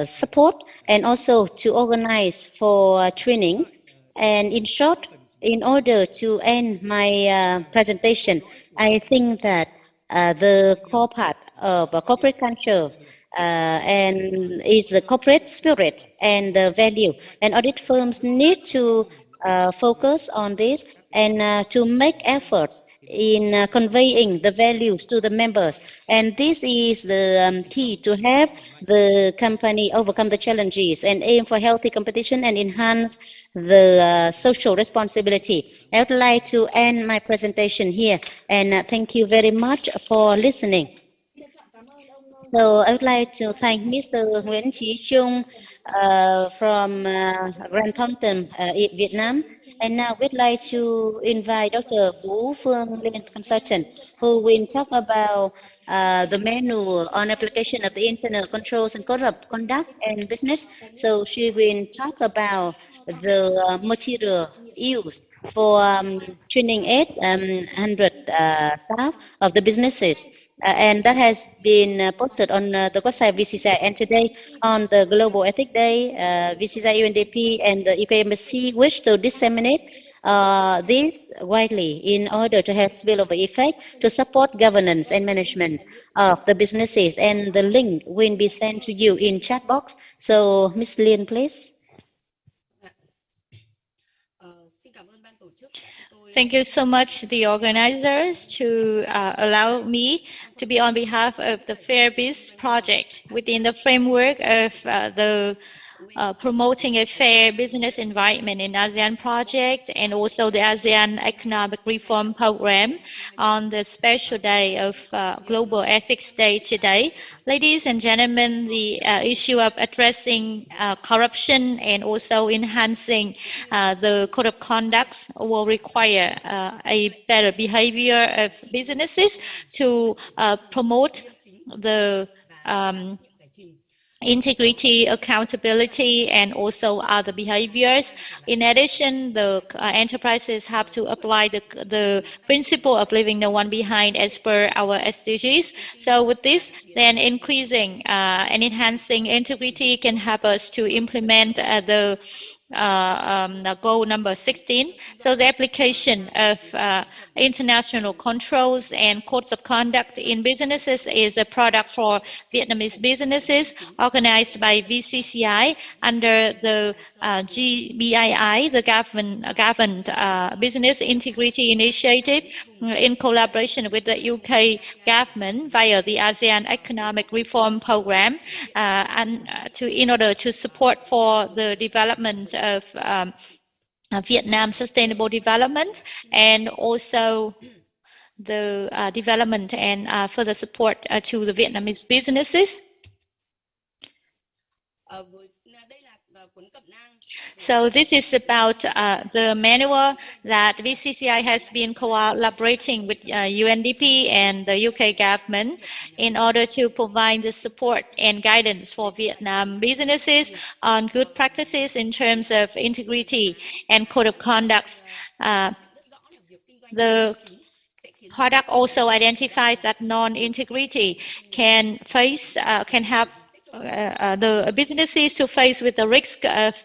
support, and also to organize for training. And in short, in order to end my presentation, I think that the core part of corporate culture and is the corporate spirit and the value, and audit firms need to focus on this, and to make efforts in conveying the values to the members. And this is the key to have the company overcome the challenges and aim for healthy competition and enhance the social responsibility. I would like to end my presentation here, and thank you very much for listening. So I would like to thank Mr. Nguyễn Chí Trung from Grand Thornton, Vietnam, And now we'd like to invite Dr. Vũ Phương Liên, consultant, who will talk about the manual on application of the internal controls and code of conduct and business. So she will talk about the material used for training 800 staff of the businesses. And that has been posted on the website of VCCI. And today, on the Global Ethics Day, VCCI UNDP and the UK Embassy wish to disseminate this widely in order to have spillover effect to support governance and management of the businesses. And the link will be sent to you in chat box. So, Ms. Liên, please. Thank you so much, the organizers, to allow me to be on behalf of the FairBiz project within the framework of the promoting a fair business environment in ASEAN project and also the ASEAN Economic Reform Program on the special day of Global Ethics Day today. Ladies and gentlemen, the issue of addressing corruption and also enhancing the code of conduct will require a better behavior of businesses to promote the integrity, accountability, and also other behaviors. In addition, the enterprises have to apply the principle of leaving no one behind as per our SDGs. So with this, then increasing and enhancing integrity can help us to implement the goal number 16. So the application of international controls and codes of conduct in businesses is a product for Vietnamese businesses organized by VCCI under the GBII, the Governed Business Integrity Initiative, in collaboration with the UK government via the ASEAN Economic Reform Program, and in order to support for the development of Vietnam sustainable development and also the development and further support to the Vietnamese businesses. So this is about the manual that VCCI has been collaborating with UNDP and the UK government in order to provide the support and guidance for Vietnam businesses on good practices in terms of integrity and code of conduct. The product also identifies that non-integrity can have the businesses to face with the risk of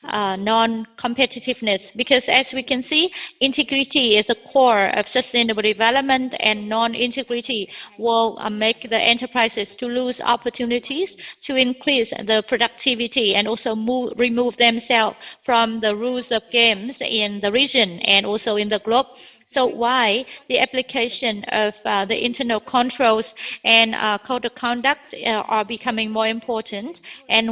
non-competitiveness, because as we can see, integrity is a core of sustainable development, and non-integrity will make the enterprises to lose opportunities to increase the productivity and also remove themselves from the rules of games in the region and also in the globe. So why the application of the internal controls and code of conduct are becoming more important, and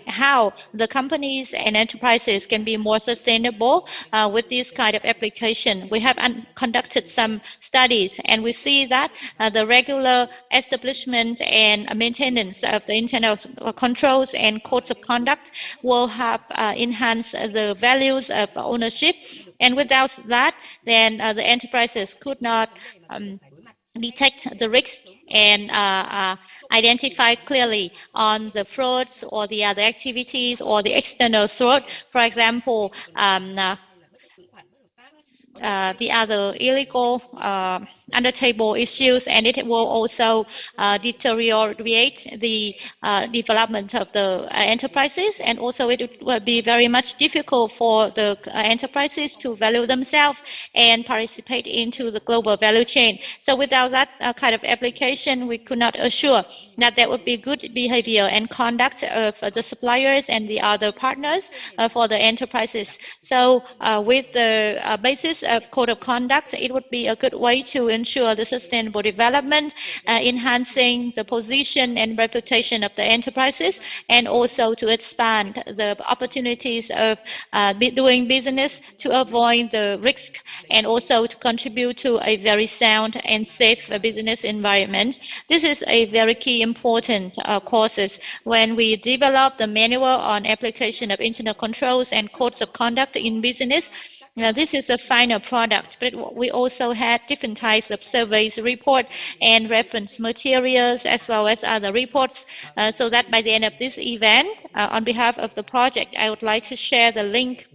how the companies and enterprises can be more sustainable with this kind of application. We have conducted some studies, and we see that the regular establishment and maintenance of the internal controls and codes of conduct will have enhanced the values of ownership. And without that, then the enterprises could not detect the risk and identify clearly on the frauds or the other activities or the external fraud. For example, the other illegal under-table issues, and it will also deteriorate the development of the enterprises, and also it will be very much difficult for the enterprises to value themselves and participate into the global value chain. So without that kind of application, we could not assure that there would be good behavior and conduct of the suppliers and the other partners for the enterprises. So with the basis of code of conduct, it would be a good way to ensure the sustainable development, enhancing the position and reputation of the enterprises, and also to expand the opportunities of doing business to avoid the risk, and also to contribute to a very sound and safe business environment. This is a very key important courses when we develop the manual on application of internal controls and codes of conduct in business. Now, this is the final product, but we also had different types of surveys, report, and reference materials, as well as other reports, so that by the end of this event, on behalf of the project, I would like to share the link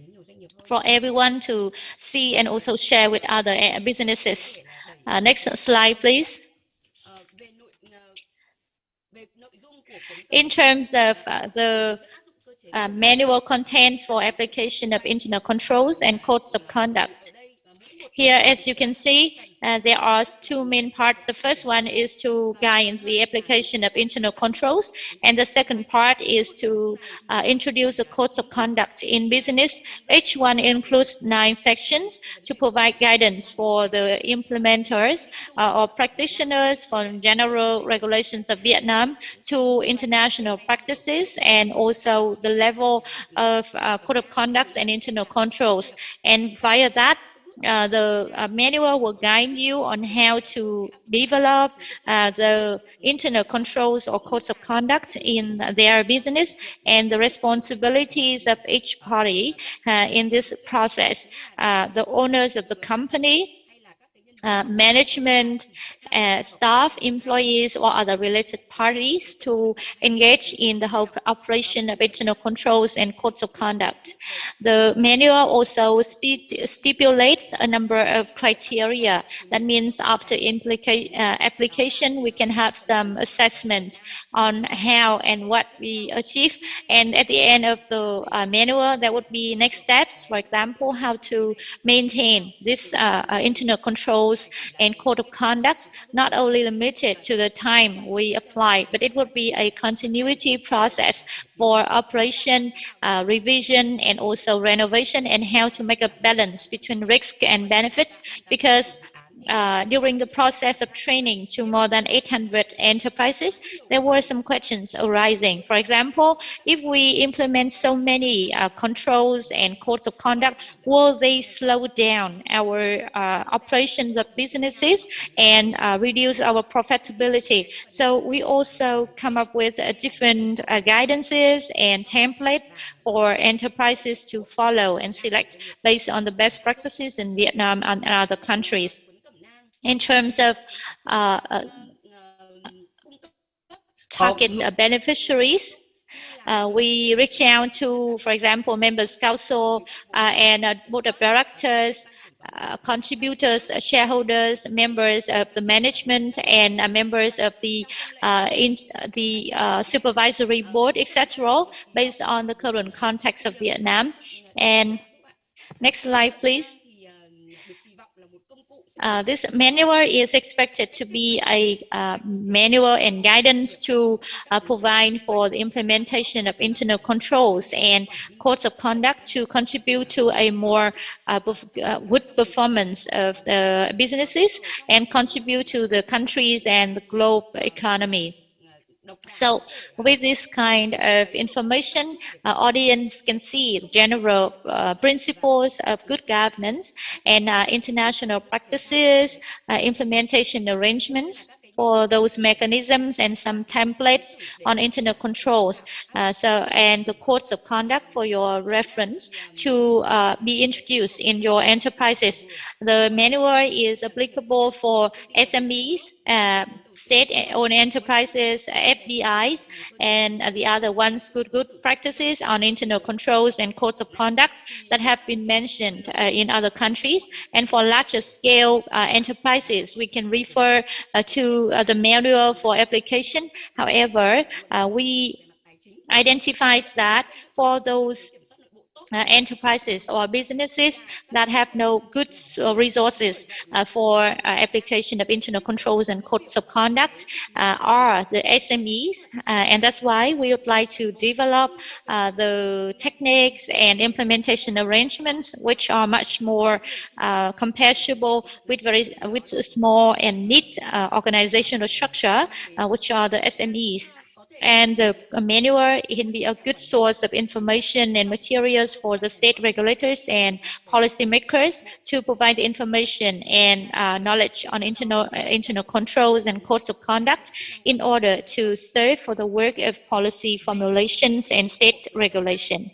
for everyone to see and also share with other businesses. Next slide, please. In terms of the manual contents for application of internal controls and codes of conduct. Here, as you can see, there are two main parts. The first one is to guide the application of internal controls, and the second part is to introduce the codes of conduct in business. Each one includes 9 sections to provide guidance for the implementers or practitioners from general regulations of Vietnam to international practices, and also the level of code of conduct and internal controls. And via that, the manual will guide you on how to develop the internal controls or codes of conduct in their business, and the responsibilities of each party in this process. The owners of the company, management, staff, employees, or other related parties to engage in the whole operation of internal controls and codes of conduct. The manual also stipulates a number of criteria. That means after application, we can have some assessment on how and what we achieve. And at the end of the manual, there would be next steps. For example, how to maintain this internal controls and code of conduct, not only limited to the time we apply, but it would be a continuity process for operation, revision, and also renovation, and how to make a balance between risk and benefits, because during the process of training to more than 800 enterprises, there were some questions arising. For example, if we implement so many controls and codes of conduct, will they slow down our operations of businesses and reduce our profitability? So we also come up with different guidances and templates for enterprises to follow and select based on the best practices in Vietnam and other countries. In terms of target beneficiaries, we reach out to, for example, members council and board of directors, contributors, shareholders, members of the management, and members of the supervisory board, etc., based on the current context of Vietnam. And next slide, please. This manual is expected to be a manual and guidance to provide for the implementation of internal controls and codes of conduct to contribute to a more good performance of the businesses and contribute to the countries and the global economy. So with this kind of information, audience can see the general principles of good governance and international practices, implementation arrangements for those mechanisms, and some templates on internal controls. And the codes of conduct for your reference to be introduced in your enterprises. The manual is applicable for SMEs, state-owned enterprises, FDIs, and the other ones, good practices on internal controls and codes of conduct that have been mentioned in other countries. And for larger scale enterprises, we can refer to the manual for application. However, we identify that for those enterprises or businesses that have no good resources for application of internal controls and codes of conduct are the SMEs, and that's why we would like to develop the techniques and implementation arrangements which are much more compatible with small and neat organizational structure, which are the SMEs. And the manual can be a good source of information and materials for the state regulators and policymakers to provide the information and knowledge on internal controls and codes of conduct in order to serve for the work of policy formulations and state regulation.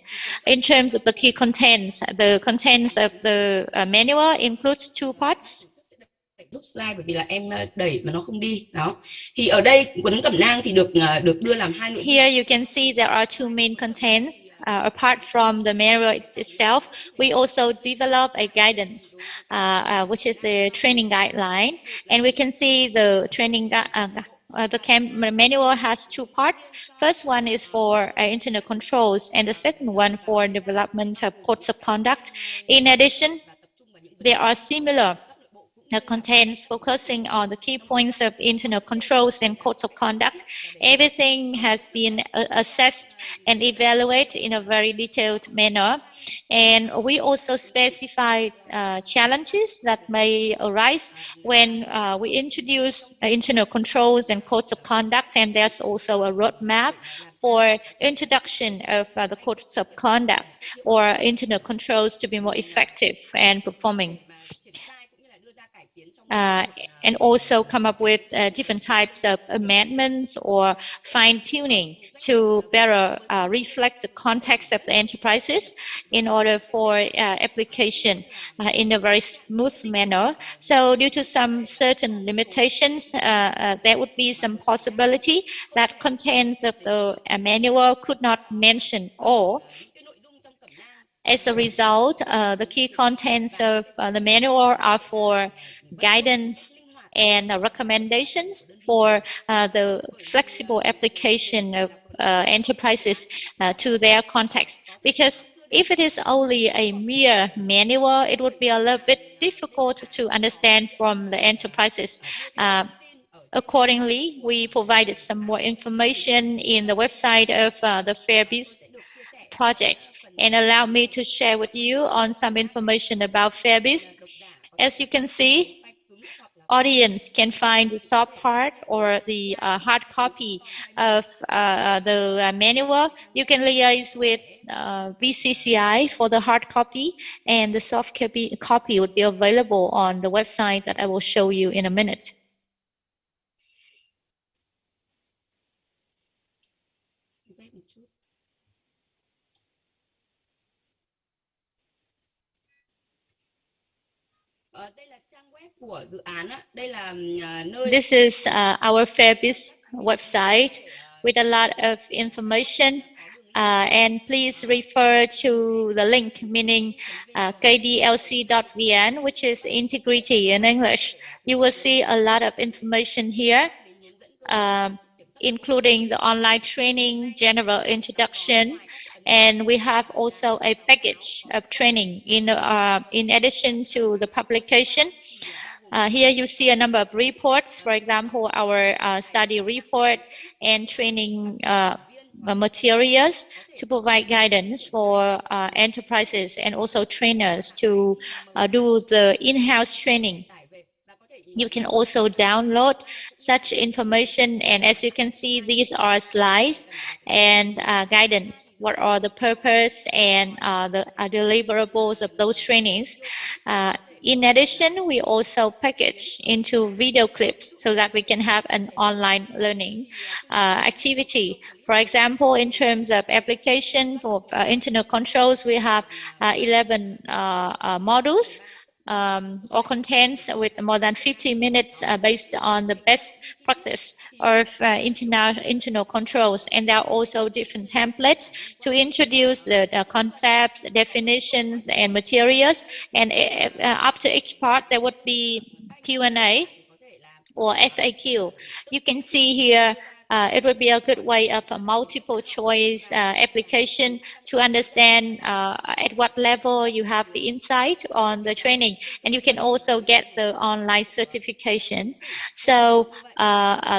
In terms of the key contents, the contents of the manual includes two parts. Giúp slide bởi vì là em đẩy mà nó không đi đó. Thì ở đây cuốn cẩm nang thì được đưa làm hai nội dung. Here you can see there are two main contents. Apart from the manual itself, we also develop a guidance, which is the training guideline, and we can see the training. The manual has two parts. First one is for internal controls, and the second one for development of codes of conduct. In addition, there are similar contents focusing on the key points of internal controls and codes of conduct. Everything has been assessed and evaluated in a very detailed manner. And we also specify challenges that may arise when we introduce internal controls and codes of conduct. And there's also a roadmap for introduction of the codes of conduct or internal controls to be more effective and performing. And also come up with different types of amendments or fine-tuning to better reflect the context of the enterprises in order for application in a very smooth manner. So due to some certain limitations, there would be some possibility that contents of the manual could not mention all. As a result, the key contents of the manual are for guidance and recommendations for the flexible application of enterprises to their context. Because if it is only a mere manual, it would be a little bit difficult to understand from the enterprises. Accordingly, we provided some more information in the website of the FairBiz project. And allow me to share with you on some information about FairBiz. As you can see, audience can find the soft part or the hard copy of the manual. You can liaise with VCCI for the hard copy, and the soft copy would be available on the website that I will show you in a minute. This is our FairBiz website with a lot of information, and please refer to the link, meaning TRqədC.vn, which is integrity in English. You will see a lot of information here, including the online training, general introduction, and we have also a package of training in addition to the publication. Here you see a number of reports, for example, our study report and training materials to provide guidance for enterprises and also trainers to do the in-house training. You can also download such information, and as you can see, these are slides and guidance. What are the purpose and the deliverables of those trainings? In addition, we also package into video clips so that we can have an online learning activity. For example, in terms of application for internal controls, we have 11 modules or contents with more than 50 minutes based on the best practice of internal controls. And there are also different templates to introduce the concepts, definitions, and materials. And after each part, there would be Q&A or FAQ. You can see here it would be a good way of a multiple choice application to understand at what level you have the insight on the training, and you can also get the online certification. So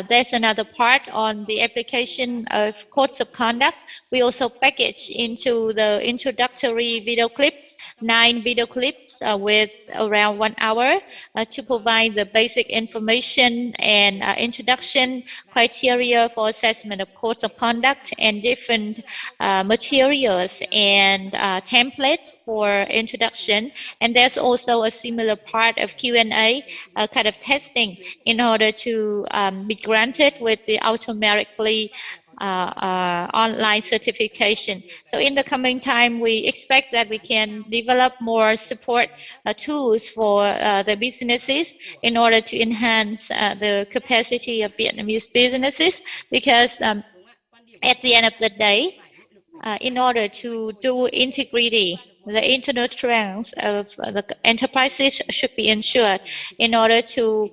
there's another part on the application of codes of conduct. We also package into the introductory video clip 9 video clips with around 1 hour to provide the basic information and introduction, criteria for assessment of codes of conduct, and different materials and templates for introduction. And there's also a similar part of Q&A, kind of testing in order to be granted with the automatically online certification. So in the coming time, we expect that we can develop more support tools for the businesses in order to enhance the capacity of Vietnamese businesses, because at the end of the day, in order to do integrity, the internal strengths of the enterprises should be ensured in order to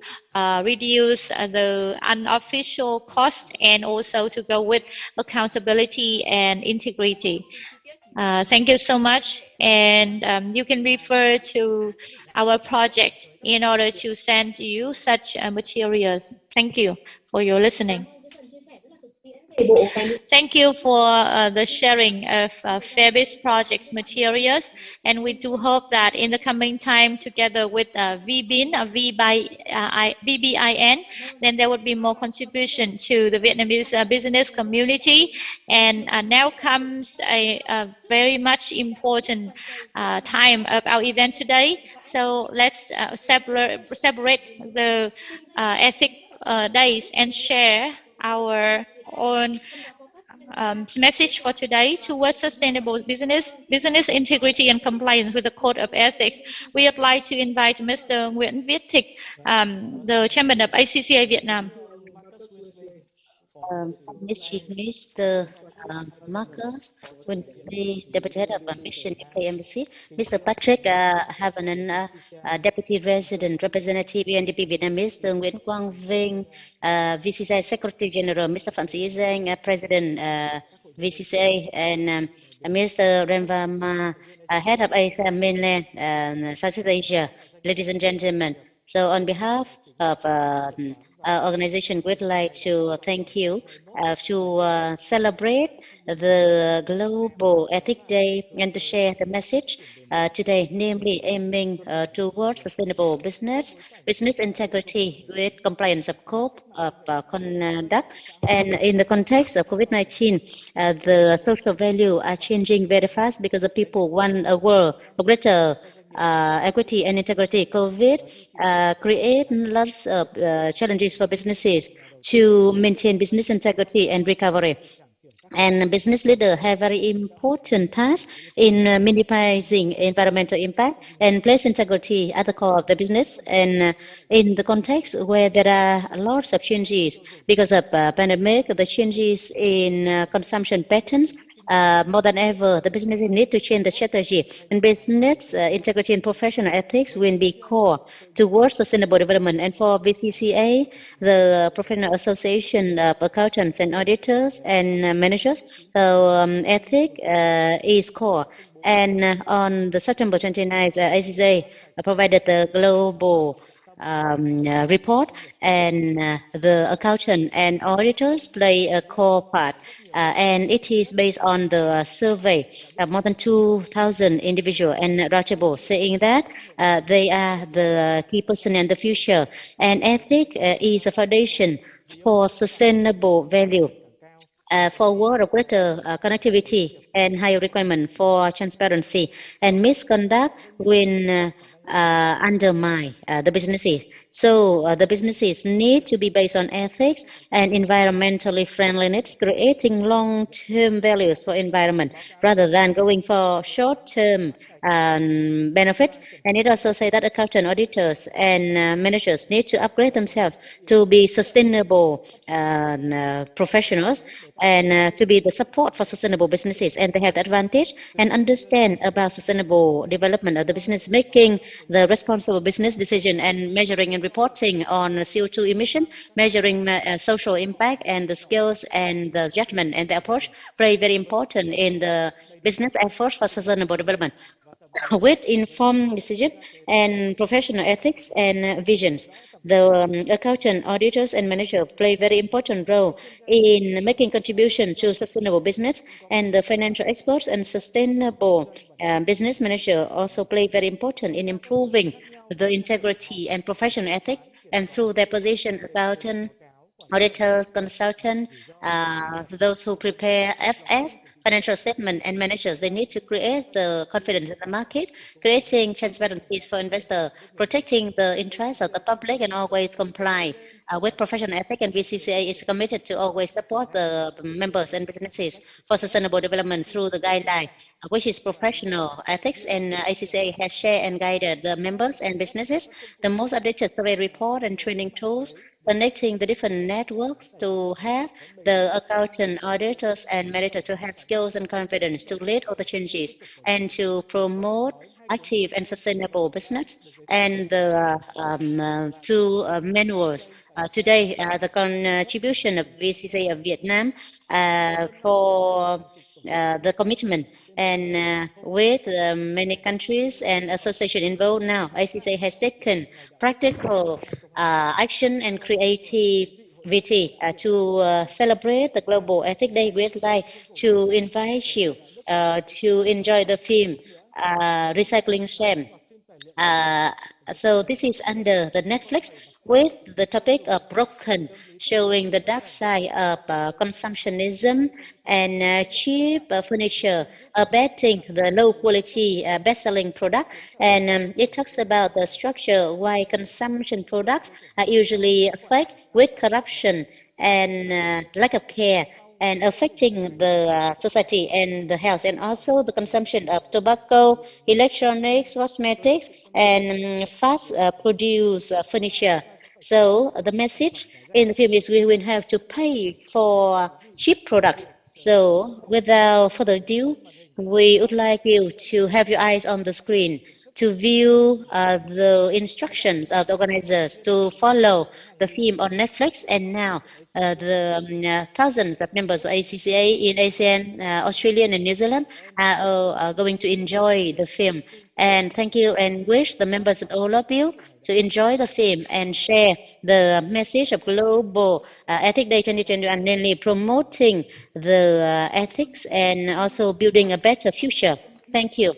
reduce the unofficial cost and also to go with accountability and integrity. Thank you so much, and you can refer to our project in order to send you such materials. Thank you for your listening. Thank you for the sharing of FAIR-based projects materials, and we do hope that in the coming time, together with VBIN, VBIN, then there would be more contribution to the Vietnamese business community. And now comes a very much important time of our event today. So let's celebrate the ethic days and share our own message for today towards sustainable business integrity and compliance with the code of ethics. We would like to invite Mr. Nguyễn Viết Thịch, the chairman of ACCA Vietnam. Mr. Marcus Winsley, Deputy Head of Mission UK Embassy, Mr. Patrick Havanen, Deputy Resident Representative UNDP Vietnamese, Mr. Nguyễn Quang Vinh, VCCA Secretary General, Mr. Phạm Sĩ Giang, President VCCA, and Mr. Renva Ma, Head of ACCA Mainland Southeast Asia. Ladies and gentlemen, so on behalf of our organization would like to thank you to celebrate the Global Ethics Day and to share the message today, namely aiming towards sustainable business integrity with compliance of code of conduct. And in the context of COVID-19, the social value are changing very fast because the people want a world of greater equity and integrity. COVID create lots of challenges for businesses to maintain business integrity and recovery. And business leaders have very important tasks in minimizing environmental impact and place integrity at the core of the business. And in the context where there are lots of changes because of pandemic, the changes in consumption patterns, more than ever, the businesses need to change the strategy, and business integrity and professional ethics will be core towards sustainable development. And for VCCA, the Professional Association of Accountants and Auditors and Managers, so ethics is core. And on the September 29th, ACCA provided the global report, and the accountant and auditors play a core part, and it is based on the survey of more than 2,000 individuals and roundtable, saying that they are the key person in the future, and ethics is a foundation for sustainable value. For a world of greater connectivity and higher requirement for transparency, and misconduct will undermine the businesses. So the businesses need to be based on ethics and environmentally friendliness, creating long-term values for environment rather than going for short-term benefits. And it also says that accountant, auditors, and managers need to upgrade themselves to be sustainable professionals and to be the support for sustainable businesses. And they have the advantage and understand about sustainable development of the business, making the responsible business decision and measuring and reporting on CO2 emission, measuring social impact, and the skills and the judgment and the approach very, very important in the business efforts for sustainable development. with informed decision and professional ethics and visions. The accountant, auditors, and manager play very important role in making contribution to sustainable business, and the financial experts and sustainable business manager also play very important in improving the integrity and professional ethics, and through their position, accountant, auditors, consultant, those who prepare FS, financial statement, and managers, they need to create the confidence in the market, creating transparency for investor, protecting the interests of the public, and always comply with professional ethics. And VCCA is committed to always support the members and businesses for sustainable development through the guideline, which is professional ethics. And ACCA has shared and guided the members and businesses the most updated survey report and training tools, connecting the different networks to have the accountant, auditors, and managers to have skills and confidence to lead all the changes and to promote active and sustainable business. And the two manuals. Today, the contribution of VCCA of Vietnam for the commitment and with many countries and associations involved now, ACCA has taken practical action and creativity to celebrate the Global Ethics Day. We'd like to invite you to enjoy the film Recycling Shame. So this is under the Netflix with the topic of broken, showing the dark side of consumptionism and cheap furniture, abetting the low quality best-selling product. And it talks about the structure why consumption products are usually fake with corruption and lack of care, and affecting the society and the health, and also the consumption of tobacco, electronics, cosmetics, and fast-produced furniture. So the message in the film is we will have to pay for cheap products. So without further ado, we would like you to have your eyes on the screen to view the instructions of the organizers to follow the film on Netflix. And now the thousands of members of ACCA in ASEAN, Australia, and New Zealand are going to enjoy the film. And thank you, and wish the members and all of you to enjoy the film and share the message of Global Ethics Day 2021, namely promoting the ethics and also building a better future. Thank you.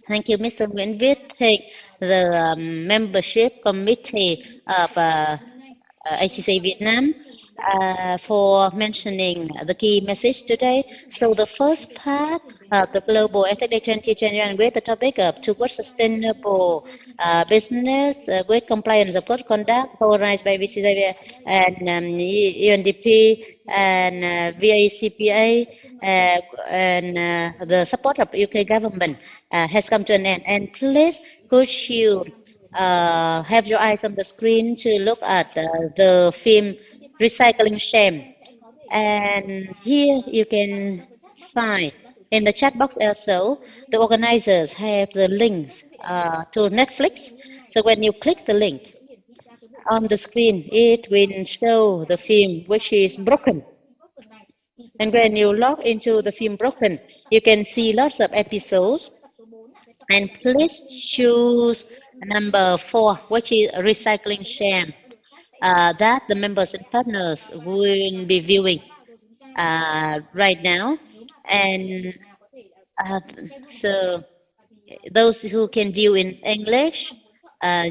Thank you, Mr. Nguyễn Viết Thịnh, the membership committee of ACCA Vietnam, for mentioning the key message today. So the first part of the Global Ethics Day 2021 with the topic of towards sustainable business with compliance of code of conduct organized by VCCA and UNDP and VACPA and the support of UK government has come to an end. And please, could you have your eyes on the screen to look at the film Recycling Shame. And here you can find in the chat box also, the organizers have the links to Netflix. So when you click the link on the screen, it will show the film which is Broken. And when you log into the film Broken, you can see lots of episodes. And please choose number 4, which is Recycling Shame. That the members and partners will be viewing right now. And so those who can view in English,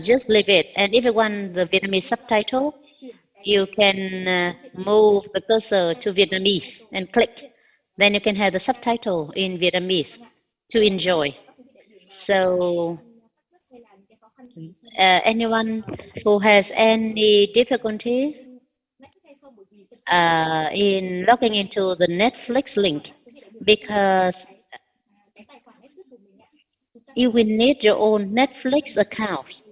just leave it. And if you want the Vietnamese subtitle, you can move the cursor to Vietnamese and click. Then you can have the subtitle in Vietnamese to enjoy. So anyone who has any difficulties in logging into the Netflix link, because you will need your own Netflix account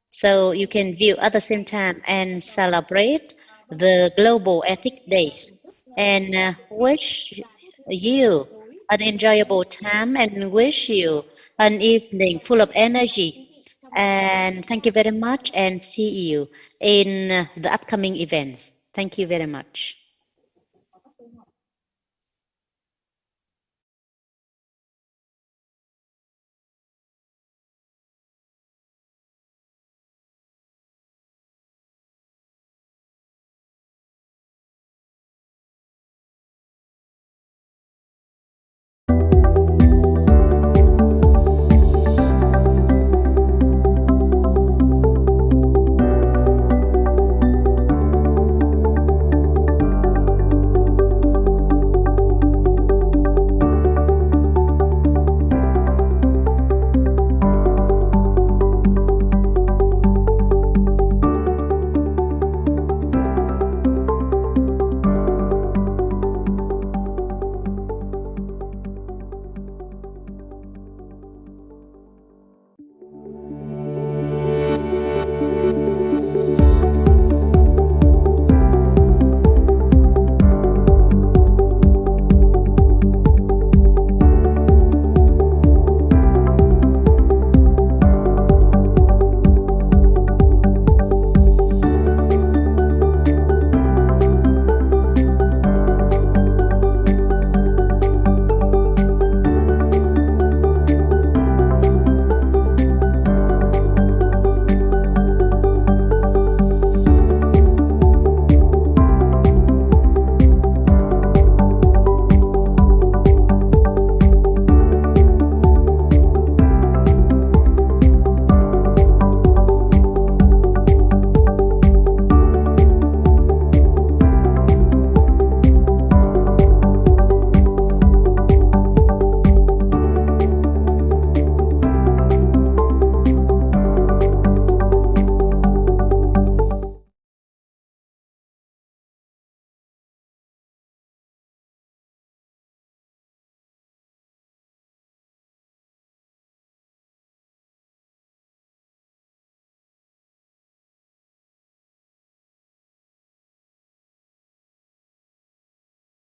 so you can view at the same time and celebrate the Global Ethics Days. And wish you an enjoyable time and wish you an evening full of energy. And thank you very much, and see you in the upcoming events. Thank you very much.